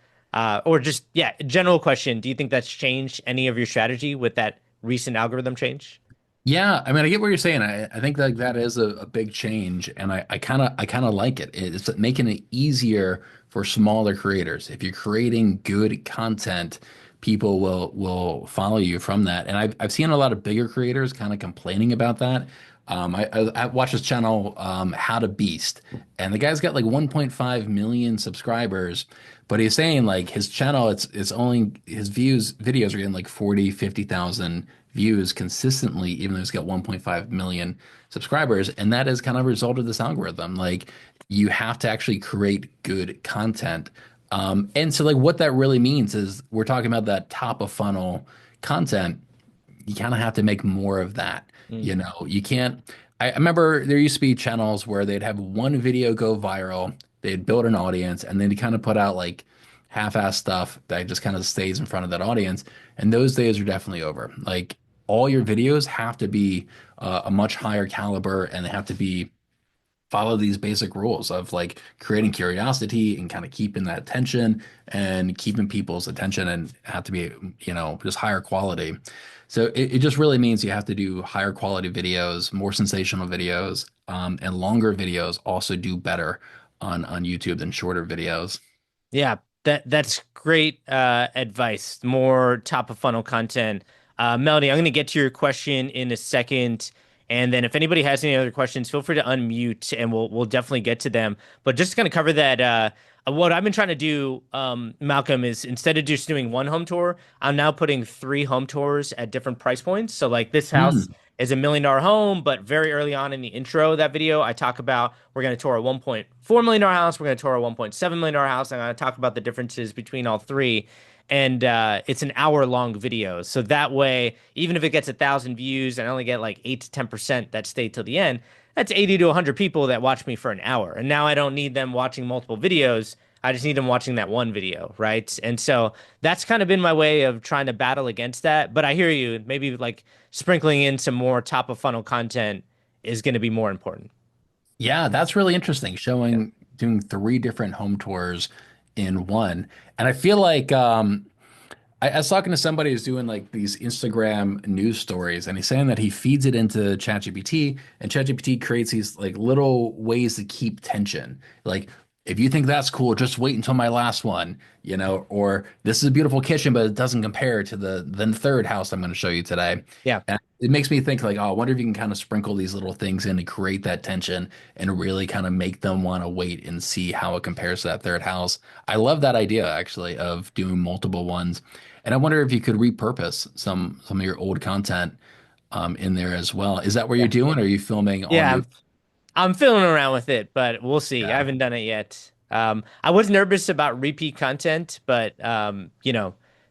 or just, yeah, general question, do you think that's changed any of your strategy with that recent algorithm change? Yeah, I mean, I get what you're saying. I think like that is a big change, and I kind of like it. It's making it easier for smaller creators. If you're creating good content, people will follow you from that. And I've seen a lot of bigger creators kind of complaining about that. I watched this channel, How to Beast, and the guy's got like 1.5 million subscribers, but he's saying like his channel, it's only his videos are getting like 40, 50,000 views consistently, even though he's got 1.5 million subscribers. And that is kind of a result of this algorithm. Like you have to actually create good content. And so like what that really means is we're talking about that top of funnel content. You kind of have to make more of that. Mm. You know, you can't. I remember there used to be channels where they'd have one video go viral, they'd build an audience, and then they kind of put out like half-ass stuff that just kind of stays in front of that audience. And those days are definitely over. Like all your videos have to be a much higher caliber, and they have to be follow these basic rules of like creating curiosity and kind of keeping that attention and keeping people's attention and have to be, just higher quality. So it just really means you have to do higher quality videos, more sensational videos, and longer videos also do better on YouTube than shorter videos. Yeah, that's great advice. More top of funnel content. Melody, I'm going to get to your question in a second, and then if anybody has any other questions, feel free to unmute, and we'll definitely get to them. But just going to cover that. What I've been trying to do, Malcolm, is instead of just doing one home tour, I'm now putting three home tours at different price points. So like this house Hmm. is $1 million home, but very early on in the intro of that video, I talk about we're going to tour a $1.4 million house, we're going to tour a $1.7 million house, and I'm going to talk about the differences between all three. And it's an hour long video. So that way, even if it gets 1,000 views and I only get like 8 to 10% that stay till the end, that's 80 to 100 people that watch me for an hour. And now I don't need them watching multiple videos. I just need them watching that one video, right? And so that's kind of been my way of trying to battle against that. But I hear you. Maybe like sprinkling in some more top of funnel content is going to be more important. Yeah, that's really interesting. Yeah. Showing doing three different home tours in one. And I feel like I was talking to somebody who's doing like these Instagram news stories, and he's saying that he feeds it into ChatGPT, and ChatGPT creates these like little ways to keep tension. Like, if you think that's cool, just wait until my last one, or this is a beautiful kitchen, but it doesn't compare to the third house I'm going to show you today. Yeah. And it makes me think like, oh, I wonder if you can kind of sprinkle these little things in to create that tension and really kind of make them want to wait and see how it compares to that third house. I love that idea actually of doing multiple ones. And I wonder if you could repurpose some of your old content in there as well. Is that what you're Yeah. doing? Or are you filming all Yeah. new? I'm fiddling around with it, but we'll see. I Yeah. haven't done it yet. I was nervous about repeat content, but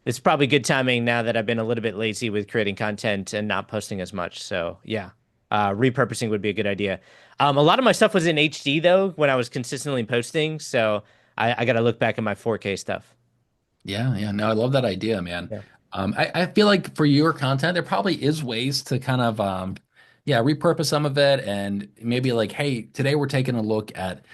it's probably good timing now that I've been a little bit lazy with creating content and not posting as much. So yeah, repurposing would be a good idea. A lot of my stuff was in HD though when I was consistently posting, so I got to look back at my 4K stuff. Yeah, yeah. No, I love that idea, man. Yeah. I feel like for your content, there probably is ways to kind of yeah, repurpose some of it and maybe like, hey, today we're taking a look at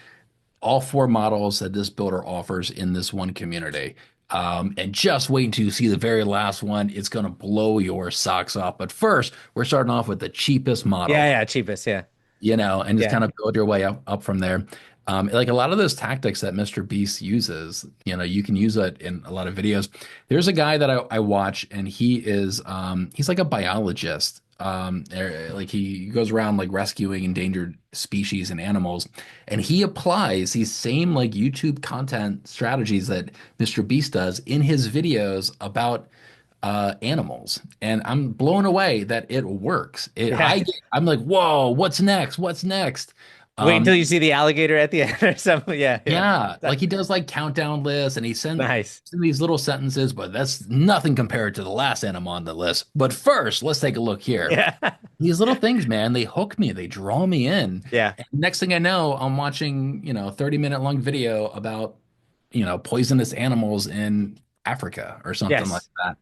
all four models that this builder offers in this one community. And just wait until you see the very last one. It's going to blow your socks off. But first, we're starting off with the cheapest Yeah, model, yeah, cheapest. Yeah, and just yeah, kind of build your way up from there. Like a lot of those tactics that Mr. Beast uses, you can use it in a lot of videos. There's a guy that I watch, and he's like a biologist. Like he goes around like rescuing endangered species and animals, and he applies these same like YouTube content strategies that Mr. Beast does in his videos about animals, and I'm blown away that it works. yeah. I'm like, whoa, what's next? What's next? Wait Um, until you see the alligator at the end or something. Yeah, yeah. yeah, like he does like countdown lists, and he Nice. sends these little sentences, but that's nothing compared to the last animal on the list. But first, let's take a look here. Yeah, These little things, man, they hook me, they draw me in. yeah. And next thing I know, I'm watching, 30-minute long video about, poisonous animals in Africa or something like Yes. that.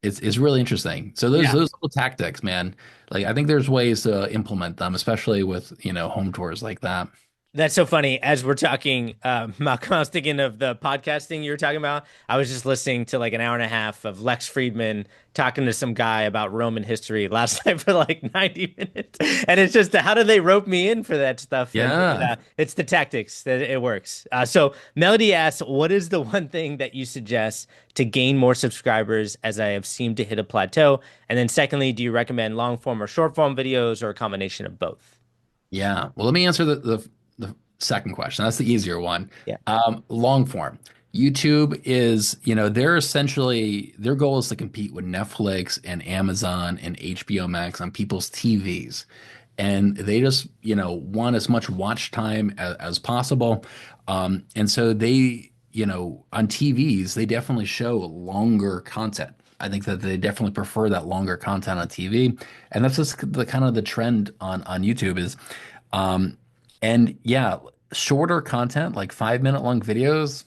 It's really interesting. So those Yeah. those little tactics, man, like I think there's ways to implement them, especially with, home tours like that. That's so funny. As we're talking, Malcolm, I was thinking of the podcasting you were talking about. I was just listening to like an hour and a half of Lex Friedman talking to some guy about Roman history last night for like 90 minutes. And it's just how do they rope me in for that stuff? And Yeah. it's the tactics that it works. So Melody asks, what is the one thing that you suggest to gain more subscribers as I have seemed to hit a plateau? And then secondly, do you recommend long form or short form videos or a combination of both? Yeah. Well, let me answer the second question. That's the easier one. Yeah. Long form. YouTube is, they're essentially, their goal is to compete with Netflix and Amazon and HBO Max on people's TVs. And they just, want as much watch time as possible. And so they, on TVs, they definitely show longer content. I think that they definitely prefer that longer content on TV. And that's just the kind of the trend on YouTube is, um, and yeah, shorter content, like 5 minute long videos,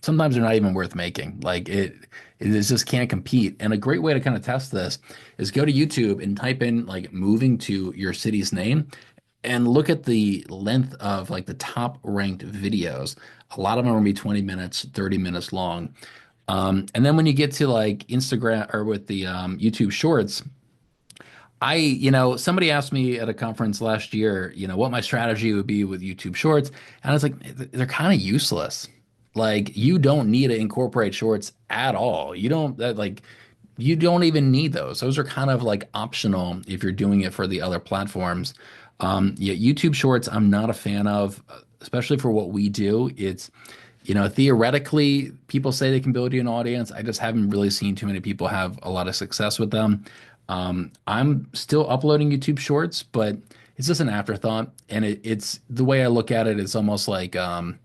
sometimes they're not even worth making. It just can't compete. And a great way to kind of test this is go to YouTube and type in like moving to your city's name and look at the length of like the top ranked videos. A lot of them are gonna be 20 minutes, 30 minutes long. And then when you get to like Instagram or with the YouTube Shorts, somebody asked me at a conference last year, what my strategy would be with YouTube Shorts. And I was like, they're kind of useless. Like, you don't need to incorporate shorts at all. You don't even need those. Those are kind of like optional if you're doing it for the other platforms. Yeah, YouTube Shorts, I'm not a fan of, especially for what we do. Theoretically, people say they can build you an audience. I just haven't really seen too many people have a lot of success with them. I'm still uploading YouTube Shorts, but it's just an afterthought. And it's the way I look at it is almost like a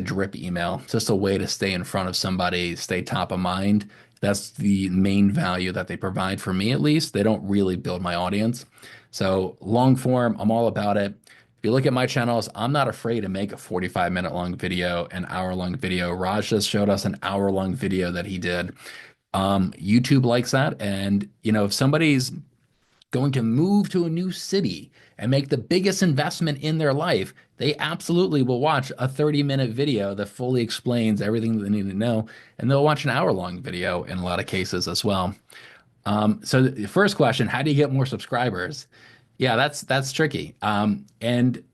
drip email, just a way to stay in front of somebody, stay top of mind. That's the main value that they provide for me, at least. They don't really build my audience. So long form, I'm all about it. If you look at my channels, I'm not afraid to make a 45-minute long video, an hour long video. Raj just showed us an hour long video that he did. YouTube likes that. And, if somebody's going to move to a new city and make the biggest investment in their life, they absolutely will watch a 30-minute video that fully explains everything that they need to know. And they'll watch an hour-long video in a lot of cases as well. So the first question, how do you get more subscribers? Yeah, that's tricky. And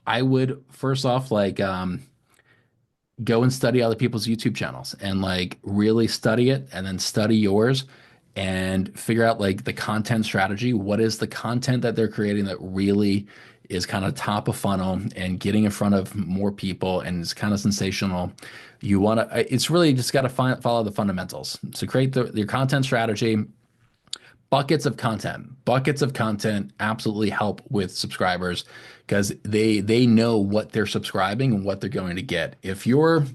I would first off go and study other people's YouTube channels and like really study it and then study yours and figure out like the content strategy. What is the content that they're creating that really is kind of top of funnel and getting in front of more people and is kind of sensational? It's really just got to follow the fundamentals. So create your content strategy. Buckets of content absolutely help with subscribers because they know what they're subscribing and what they're going to get. If you're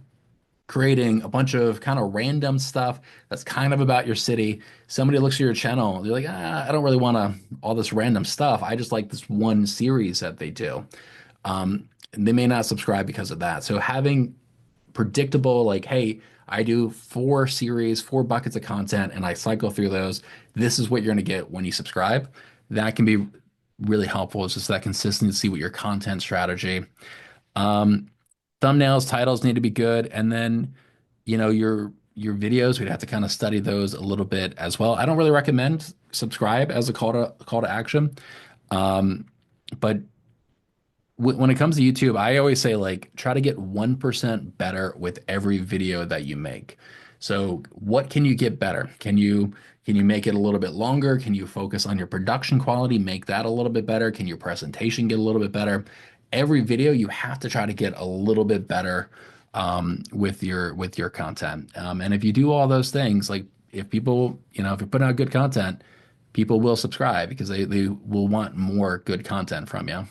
creating a bunch of kind of random stuff that's kind of about your city, somebody looks at your channel, they're like, I don't really want all this random stuff. I just like this one series that they do. They may not subscribe because of that. So having predictable, like, hey, I do 4 series, 4 buckets of content, and I cycle through those. This is what you're going to get when you subscribe. That can be really helpful. It's just that consistency with your content strategy. Um, Thumbnails, titles need to be good, and then your videos, we'd have to kind of study those a little bit as well. I don't really recommend subscribe as a call to action, um, but when it comes to YouTube, I always say like try to get 1% better with every video that you make. So what can you get better? Can you make it a little bit longer? Can you focus on your production quality, make that a little bit better? Can your presentation get a little bit better? Every video you have to try to get a little bit better with your content. And if you do all those things, like if people, if you're putting out good content, people will subscribe because they will want more good content from you.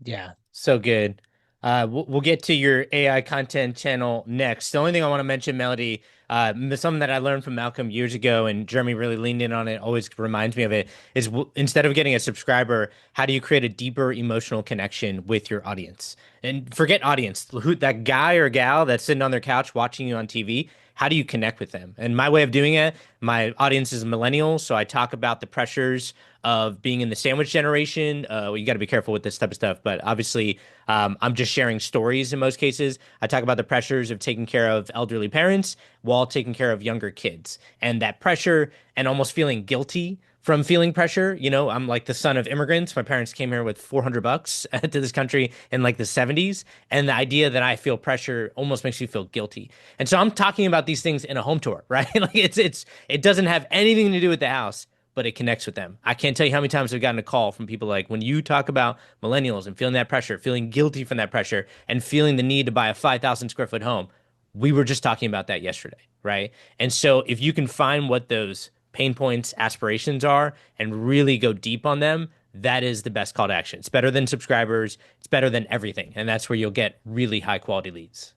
Yeah, so good. We'll get to your AI content channel next. The only thing I want to mention, Melody, something that I learned from Malcolm years ago, and Jeremy really leaned in on it, always reminds me of it, is instead of getting a subscriber, how do you create a deeper emotional connection with your audience? And forget audience, that guy or gal that's sitting on their couch watching you on TV. How do you connect with them? And my way of doing it, my audience is millennials, so I talk about the pressures of being in the sandwich generation. Well, you got to be careful with this type of stuff, but obviously, I'm just sharing stories in most cases. I talk about the pressures of taking care of elderly parents while taking care of younger kids, and that pressure and almost feeling guilty from feeling pressure. I'm like the son of immigrants. My parents came here with $400 to this country in like the 70s. And the idea that I feel pressure almost makes me feel guilty. And so I'm talking about these things in a home tour, right? Like it doesn't have anything to do with the house, but it connects with them. I can't tell you how many times I've gotten a call from people like, when you talk about millennials and feeling that pressure, feeling guilty from that pressure, and feeling the need to buy a 5,000 square foot home, we were just talking about that yesterday, right? And so if you can find what those pain points, aspirations are, and really go deep on them, that is the best call to action. It's better than subscribers, it's better than everything. And that's where you'll get really high quality leads.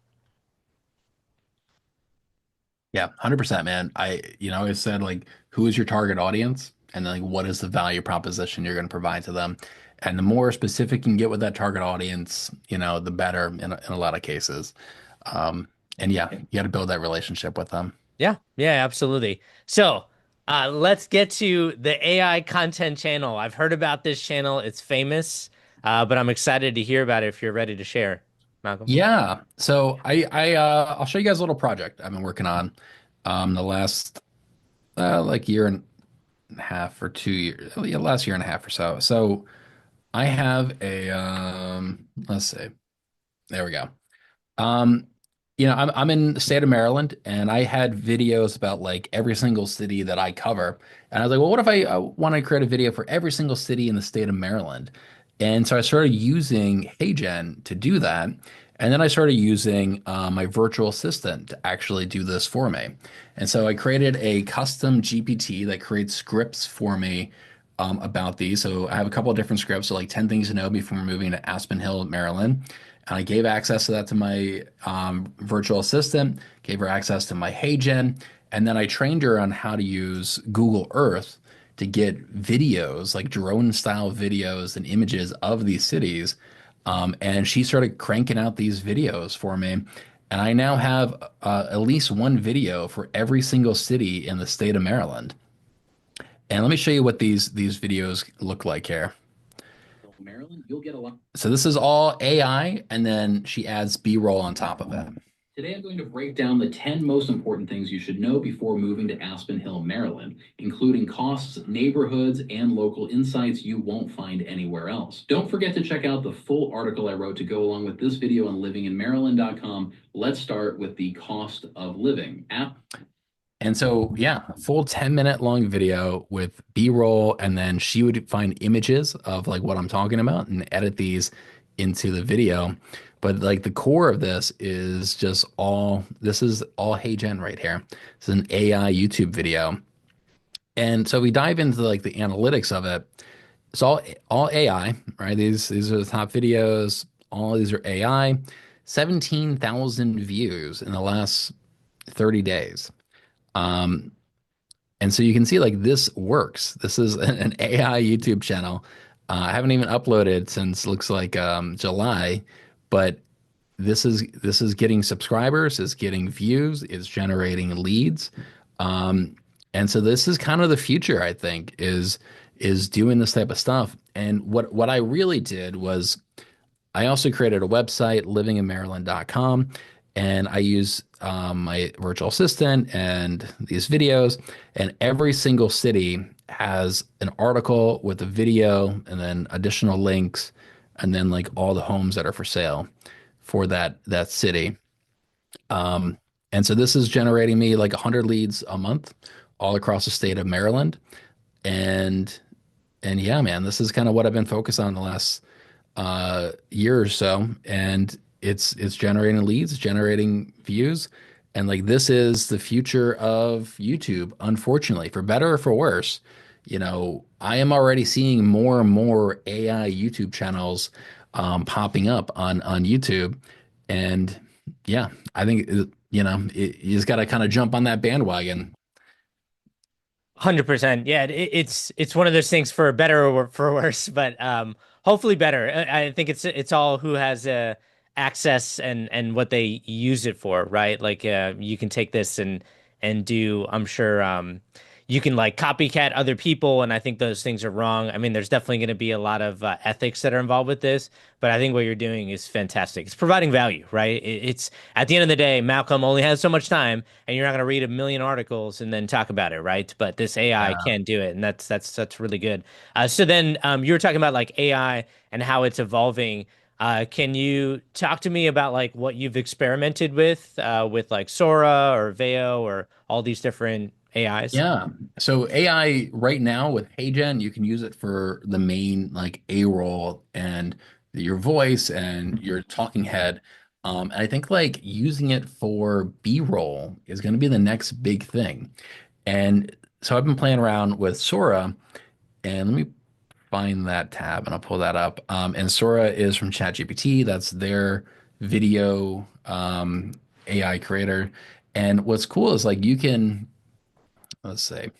Yeah, 100%, man. I always said like, who is your target audience? And then like, what is the value proposition you're going to provide to them? And the more specific you can get with that target audience, the better in a lot of cases. And yeah, you got to build that relationship with them. Yeah, yeah, absolutely. So let's get to the AI content channel. I've heard about this channel. It's famous, but I'm excited to hear about it if you're ready to share, Malcolm. Yeah. So I'll show you guys a little project I've been working on the last like year and a half or 2 years, yeah, last year and a half or so. So I have a let's see. There we go. Um, I'm in the state of Maryland, and I had videos about like every single city that I cover. And I was like, well, what if I want to create a video for every single city in the state of Maryland? And so I started using HeyGen to do that. And then I started using my virtual assistant to actually do this for me. And so I created a custom GPT that creates scripts for me about these. So I have a couple of different scripts, so like 10 things to know before moving to Aspen Hill, Maryland. And I gave access to that to my virtual assistant, gave her access to my HeyGen, and then I trained her on how to use Google Earth to get videos, like drone style videos and images of these cities. And she started cranking out these videos for me. And I now have at least one video for every single city in the state of Maryland. And let me show you what these videos look like here. Maryland, you'll get a lot. So this is all AI, and then she adds B-roll on top of it. Today, I'm going to break down the 10 most important things you should know before moving to Aspen Hill, Maryland, including costs, neighborhoods, and local insights you won't find anywhere else. Don't forget to check out the full article I wrote to go along with this video on livinginmaryland.com. Let's start with the cost of living. And so, yeah, a full 10-minute long video with B-roll, and then she would find images of like what I'm talking about and edit these into the video. But like the core of this is this is all HeyGen right here. It's an AI YouTube video. And so we dive into like the analytics of it. It's all AI, right? These are the top videos. All of these are AI. 17,000 views in the last 30 days. Um, and so you can see like this works. This is an AI YouTube channel. I haven't even uploaded since looks like July, but this is getting subscribers, it's getting views, it's generating leads. Um, and so this is kind of the future, I think, is doing this type of stuff. And what I really did was I also created a website, livinginmaryland.com, and I use my virtual assistant and these videos, and every single city has an article with a video and then additional links, and then like all the homes that are for sale for that city. Um, and so this is generating me like 100 leads a month all across the state of Maryland. And and yeah, man, this is kind of what I've been focused on the last year or so, and it's generating leads, generating views, and like this is the future of YouTube. Unfortunately, for better or for worse, I am already seeing more and more AI YouTube channels popping up on YouTube, and yeah, I think you just got to kind of jump on that bandwagon. 100%. Yeah, it's one of those things for better or for worse, but hopefully better. I think it's all who has access and what they use it for, right? Like you can take this and do, I'm sure you can like copycat other people, and I think those things are wrong. I mean, there's definitely going to be a lot of ethics that are involved with this, but I think what you're doing is fantastic. It's providing value, right? It's at the end of the day, Malcolm only has so much time, and you're not going to read a million articles and then talk about it, right? But this AI Yeah. can do it, and that's really good. So then you were talking about like AI and how it's evolving. Can you talk to me about like what you've experimented with like Sora or Veo or all these different AIs? Yeah. So AI right now with HeyGen, you can use it for the main like A roll and your voice and your talking head. And I think like using it for B roll is going to be the next big thing. And so I've been playing around with Sora, and let me find that tab and I'll pull that up. And Sora is from ChatGPT. That's their video AI creator. And what's cool is like you can, let's say,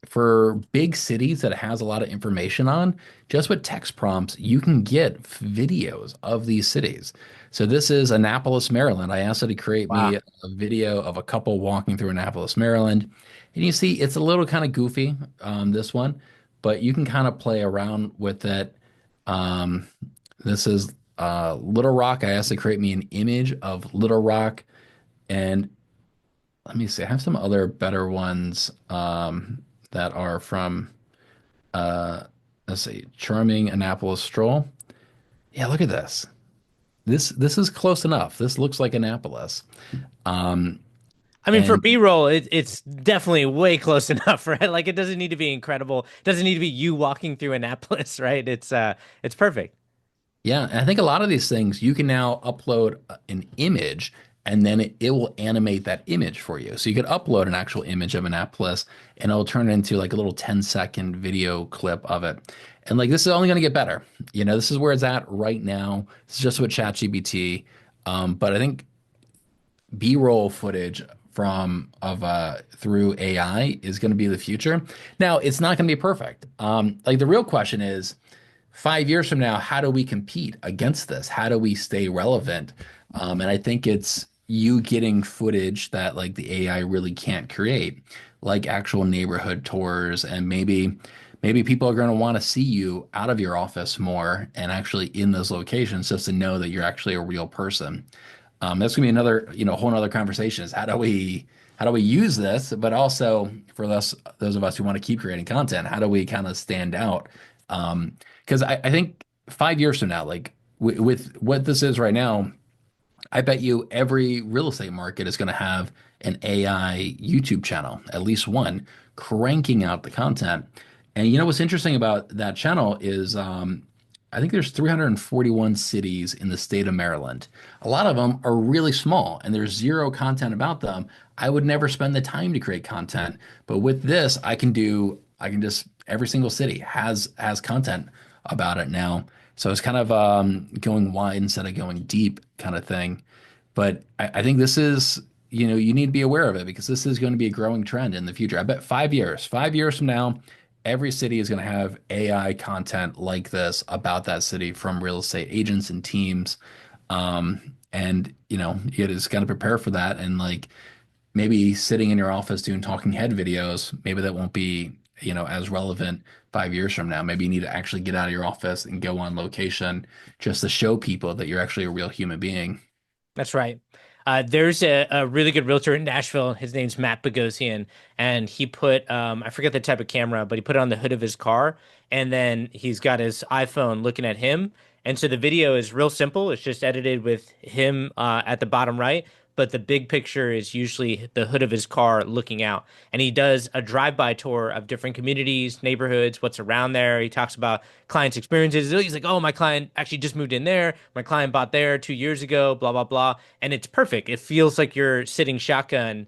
for big cities that it has a lot of information on, just with text prompts, you can get videos of these cities. So this is Annapolis, Maryland. I asked it to create Wow. me a video of a couple walking through Annapolis, Maryland. And you see it's a little kind of goofy, this one, but you can kind of play around with it. Um, this is Little Rock. I asked it to create me an image of Little Rock. And let me see. I have some other better ones that are from uh, let's see, charming Annapolis stroll. Yeah, look at this. This is close enough. This looks like Annapolis. Um, I mean, for and B-roll, it's definitely way close enough, right? Like it doesn't need to be incredible. It doesn't need to be you walking through Annapolis, right? It's perfect. Yeah, and I think a lot of these things you can now upload an image and then it will animate that image for you. So you could upload an actual image of Annapolis and it'll turn into like a little 10-second video clip of it. And like this is only going to get better. You know, this is where it's at right now. It's just with ChatGPT. But I think B-roll footage from of through AI is going to be the future. Now, it's not going to be perfect. Like the real question is 5 years from now, how do we compete against this? How do we stay relevant? And I think it's you getting footage that like the AI really can't create, like actual neighborhood tours, and maybe people are going to want to see you out of your office more and actually in those locations just to know that you're actually a real person. That's gonna be another, whole nother conversation is how do we use this, but also for those of us who want to keep creating content, how do we kind of stand out? Because I think 5 years from now, like with what this is right now, I bet you every real estate market is going to have an AI YouTube channel, at least one, cranking out the content. And you know what's interesting about that channel is I think there's 341 cities in the state of Maryland. A lot of them are really small and there's zero content about them. I would never spend the time to create content, but with this, I can just every single city has content about it now. So it's kind of going wide instead of going deep kind of thing. But I think this is, you need to be aware of it because this is going to be a growing trend in the future. I bet 5 years from now, every city is going to have AI content like this about that city from real estate agents and teams. And, you just got to prepare for that. And like maybe sitting in your office doing talking head videos, maybe that won't be, as relevant 5 years from now. Maybe you need to actually get out of your office and go on location just to show people that you're actually a real human being. That's right. There's a really good realtor in Nashville. His name's Matt Bogosian, and he put I forget the type of camera, but he put it on the hood of his car, and then he's got his iPhone looking at him. And so the video is real simple. It's just edited with him at the bottom right, but the big picture is usually the hood of his car looking out. And he does a drive-by tour of different communities, neighborhoods, what's around there. He talks about clients' experiences. He's like, "Oh, my client actually just moved in there. My client bought there 2 years ago, blah, blah, blah." And it's perfect. It feels like you're sitting shotgun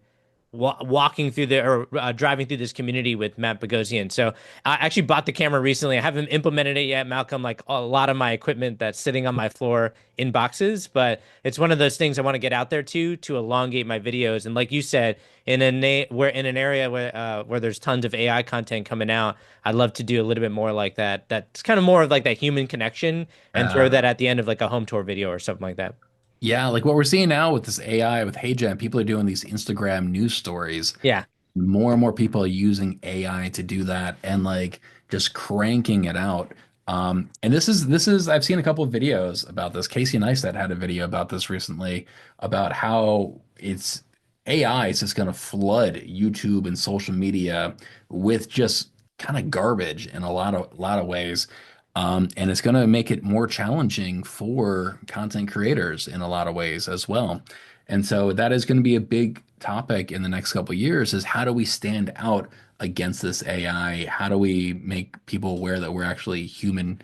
walking through the or driving through this community with Matt Bogosian. So I actually bought the camera recently. I haven't implemented it yet, Malcolm. Like a lot of my equipment that's sitting on my floor in boxes, but it's one of those things I want to get out there to elongate my videos. And like you said, we're in an area where there's tons of AI content coming out. I'd love to do a little bit more like that. That's kind of more of like that human connection and throw Uh, that at the end of like a home tour video or something like that. yeah, like what we're seeing now with this AI, with HeyGen, people are doing these Instagram news stories. Yeah. More and more people are using AI to do that and like just cranking it out. And this is I've seen a couple of videos about this. Casey Neistat had a video about this recently about how it's AI is just going to flood YouTube and social media with just kind of garbage in a lot of ways. And it's going to make it more challenging for content creators in a lot of ways as well. And so that is going to be a big topic in the next couple of years is how do we stand out against this AI? How do we make people aware that we're actually human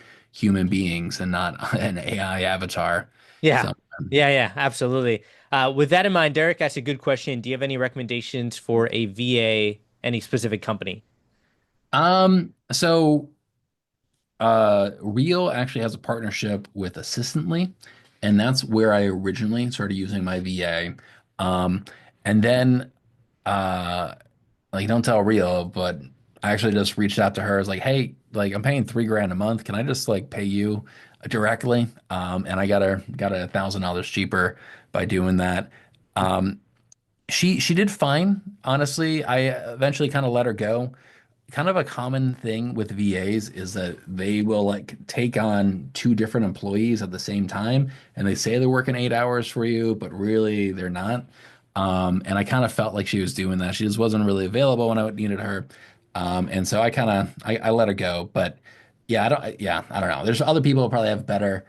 beings and not an AI avatar? Yeah. So Yeah, absolutely. With that in mind, Derek asked a good question. Do you have any recommendations for a VA, any specific company? so Real actually has a partnership with Assistantly, and that's where I originally started using my VA. And then uh like don't tell Rio, but I actually just reached out to her. I was like, hey, like I'm paying 3 grand a month. Can I just like pay you directly? And I got a $1,000 cheaper by doing that. Um, she did fine, honestly. I eventually kind of let her go. Kind of a common thing with VAs is that they will like take on two different employees at the same time, and they say they're working 8 hours for you, but really they're not. And I kind of felt like she was doing that. She just wasn't really available when I needed her. And so I let her go. But I don't know. There's other people who probably have better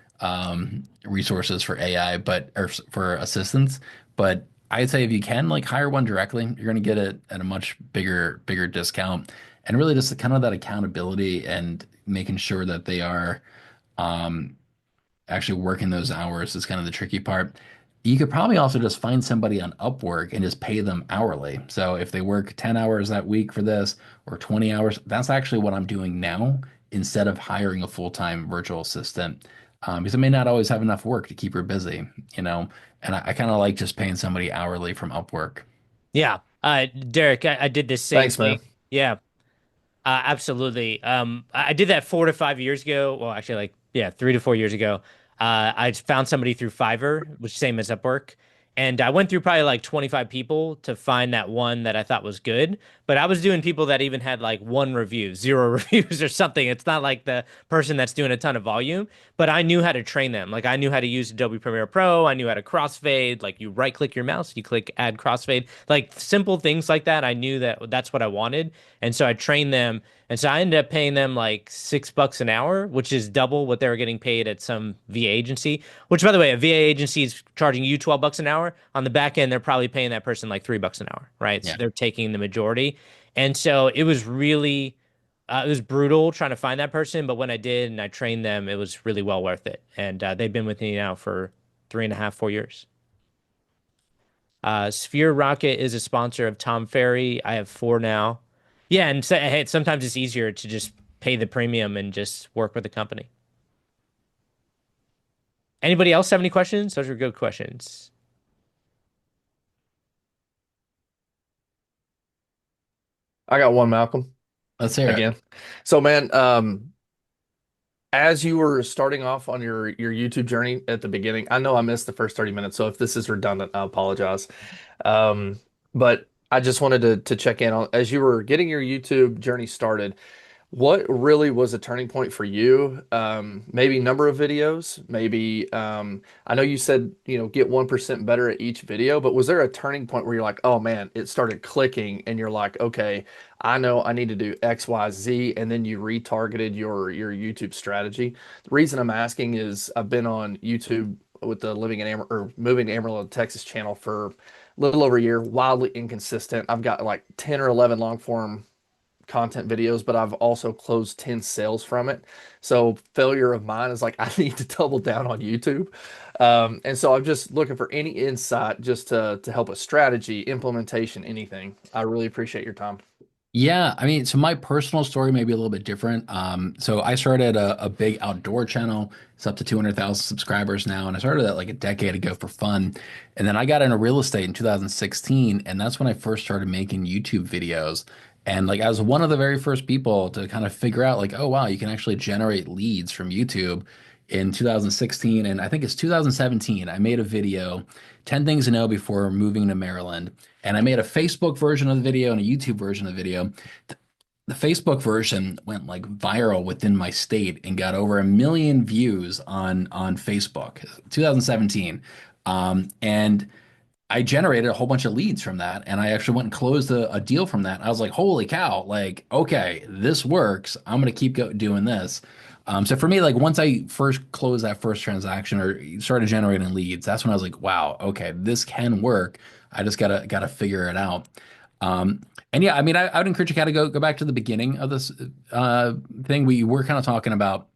resources for AI, but or for assistance. But I'd say if you can like hire one directly, you're going to get it at a much bigger discount, and really just kind of that accountability and making sure that they are um, actually working those hours is kind of the tricky part. You could probably also just find somebody on Upwork and just pay them hourly. So if they work 10 hours that week for this or 20 hours, that's actually what I'm doing now instead of hiring a full-time virtual assistant. Because I may not always have enough work to keep her busy, you know, and I kind of like just paying somebody hourly from Upwork. Yeah. Derek, I did the same Thanks, man. thing. Yeah. Absolutely. I did that 4 to 5 years ago. Well, actually, like, yeah, 3 to 4 years ago. I found somebody through Fiverr, which same as Upwork. And I went through probably like 25 people to find that one that I thought was good. But I was doing people that even had like one review, zero reviews or something. It's not like the person that's doing a ton of volume, but I knew how to train them. Like I knew how to use Adobe Premiere Pro. I knew how to crossfade. Like you right click your mouse, you click add crossfade, like simple things like that. I knew that that's what I wanted. And so I trained them. And so I ended up paying them like $6 an hour, which is double what they were getting paid at some VA agency. Which, by the way, a VA agency is charging you $12 an hour. On the back end, they're probably paying that person like $3 an hour, right? So Yeah. they're taking the majority. And so it was really, it was brutal trying to find that person. But when I did and I trained them, it was really well worth it. And they've been with me now for 3.5, 4 years. Sphere Rocket is a sponsor of Tom Ferry. I have four now. Yeah, and so, hey, sometimes it's easier to just pay the premium and just work with the company. Anybody else have any questions? Those are good questions. I got one, Malcolm, Let's hear it. again. So, man, as you were starting off on your YouTube journey at the beginning, I know I missed the first 30 minutes, so if this is redundant, I apologize. Um, but I just wanted to check in on as you were getting your YouTube journey started. What really was a turning point for you? Maybe number of videos, maybe I know you said, get 1% better at each video, but was there a turning point where you're like, oh man, it started clicking and you're like, okay, I know I need to do X, Y, Z, and then you retargeted your YouTube strategy. The reason I'm asking is I've been on YouTube with the Living in or Moving to Amarillo, Texas channel for a little over a year, wildly inconsistent. I've got like 10 or 11 long form content videos, but I've also closed 10 sales from it. So failure of mine is like I need to double down on YouTube. And so I'm just looking for any insight just to help with strategy, implementation, anything. I really appreciate your time. Yeah, I mean, so my personal story may be a little bit different. So I started a big outdoor channel. It's up to 200,000 subscribers now, and I started that like a decade ago for fun. And then I got into real estate in 2016, and that's when I first started making YouTube videos. And like I was one of the very first people to kind of figure out like, oh wow, you can actually generate leads from YouTube in 2016. And I think it's 2017, I made a video, 10 things to know before moving to Maryland. And I made a Facebook version of the video and a YouTube version of the video. The Facebook version went like viral within my state and got over 1 million views on Facebook, 2017. And I generated a whole bunch of leads from that, and I actually went and closed a deal from that. I was like, "Holy cow! Like, okay, this works. I'm gonna keep doing this." So for me, like once I first closed that first transaction or started generating leads, that's when I was like, wow, okay, this can work. I just gotta figure it out. Um, and yeah, I mean, I would encourage you kind of go back to the beginning of this thing. We were kind of talking about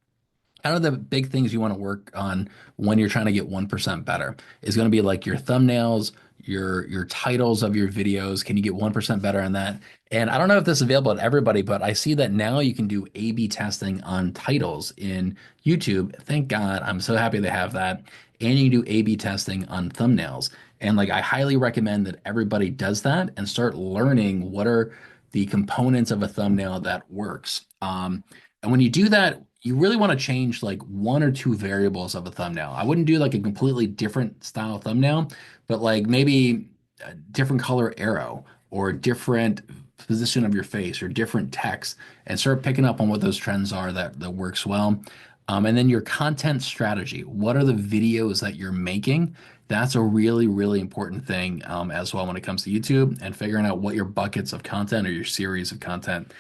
kind of the big things you want to work on when you're trying to get 1% better is going to be like your thumbnails, your titles of your videos. Can you get 1% better on that? And I don't know if this is available to everybody, but I see that now you can do A/B testing on titles in YouTube. Thank God. I'm so happy they have that. And you can do A/B testing on thumbnails. And like I highly recommend that everybody does that and start learning what are the components of a thumbnail that works. And when you do that, you really want to change like one or two variables of a thumbnail. I wouldn't do like a completely different style thumbnail, but like maybe a different color arrow or different position of your face or different text and start picking up on what those trends are that works well. And then your content strategy. What are the videos that you're making? That's a really, really important thing as well when it comes to YouTube and figuring out what your buckets of content or your series of content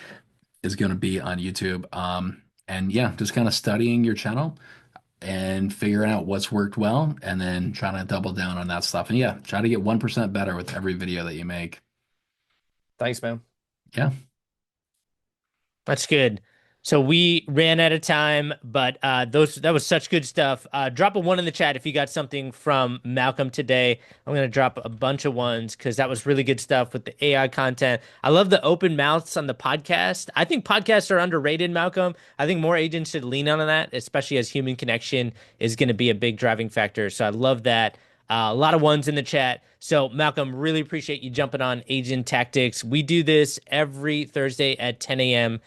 is going to be on YouTube. And yeah, just kind of studying your channel and figuring out what's worked well and then trying to double down on that stuff. And yeah, try to get 1% better with every video that you make. Thanks, man. Yeah. That's good. So we ran out of time, but that was such good stuff. Drop a one in the chat if you got something from Malcolm today. I'm gonna drop a bunch of ones because that was really good stuff with the AI content. I love the open mouths on the podcast. I think podcasts are underrated, Malcolm. I think more agents should lean on that, especially as human connection is going to be a big driving factor. So I love that. A lot of ones in the chat. So, Malcolm, really appreciate you jumping on Agent Tactics. We do this every Thursday at 10 a.m.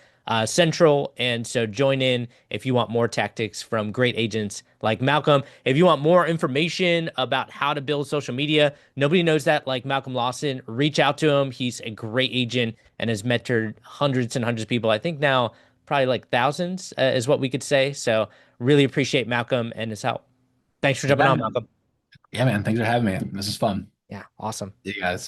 Central. And so join in if you want more tactics from great agents like Malcolm. If you want more information about how to build social media, nobody knows that like Malcolm Lawson. Reach out to him. He's a great agent and has mentored hundreds and hundreds of people. I think now probably like thousands is what we could say. So, really appreciate Malcolm and his help. Thanks for jumping Yeah, on, man. Malcolm. Yeah, man. Thanks for having me. This is fun. Yeah, awesome. See you guys.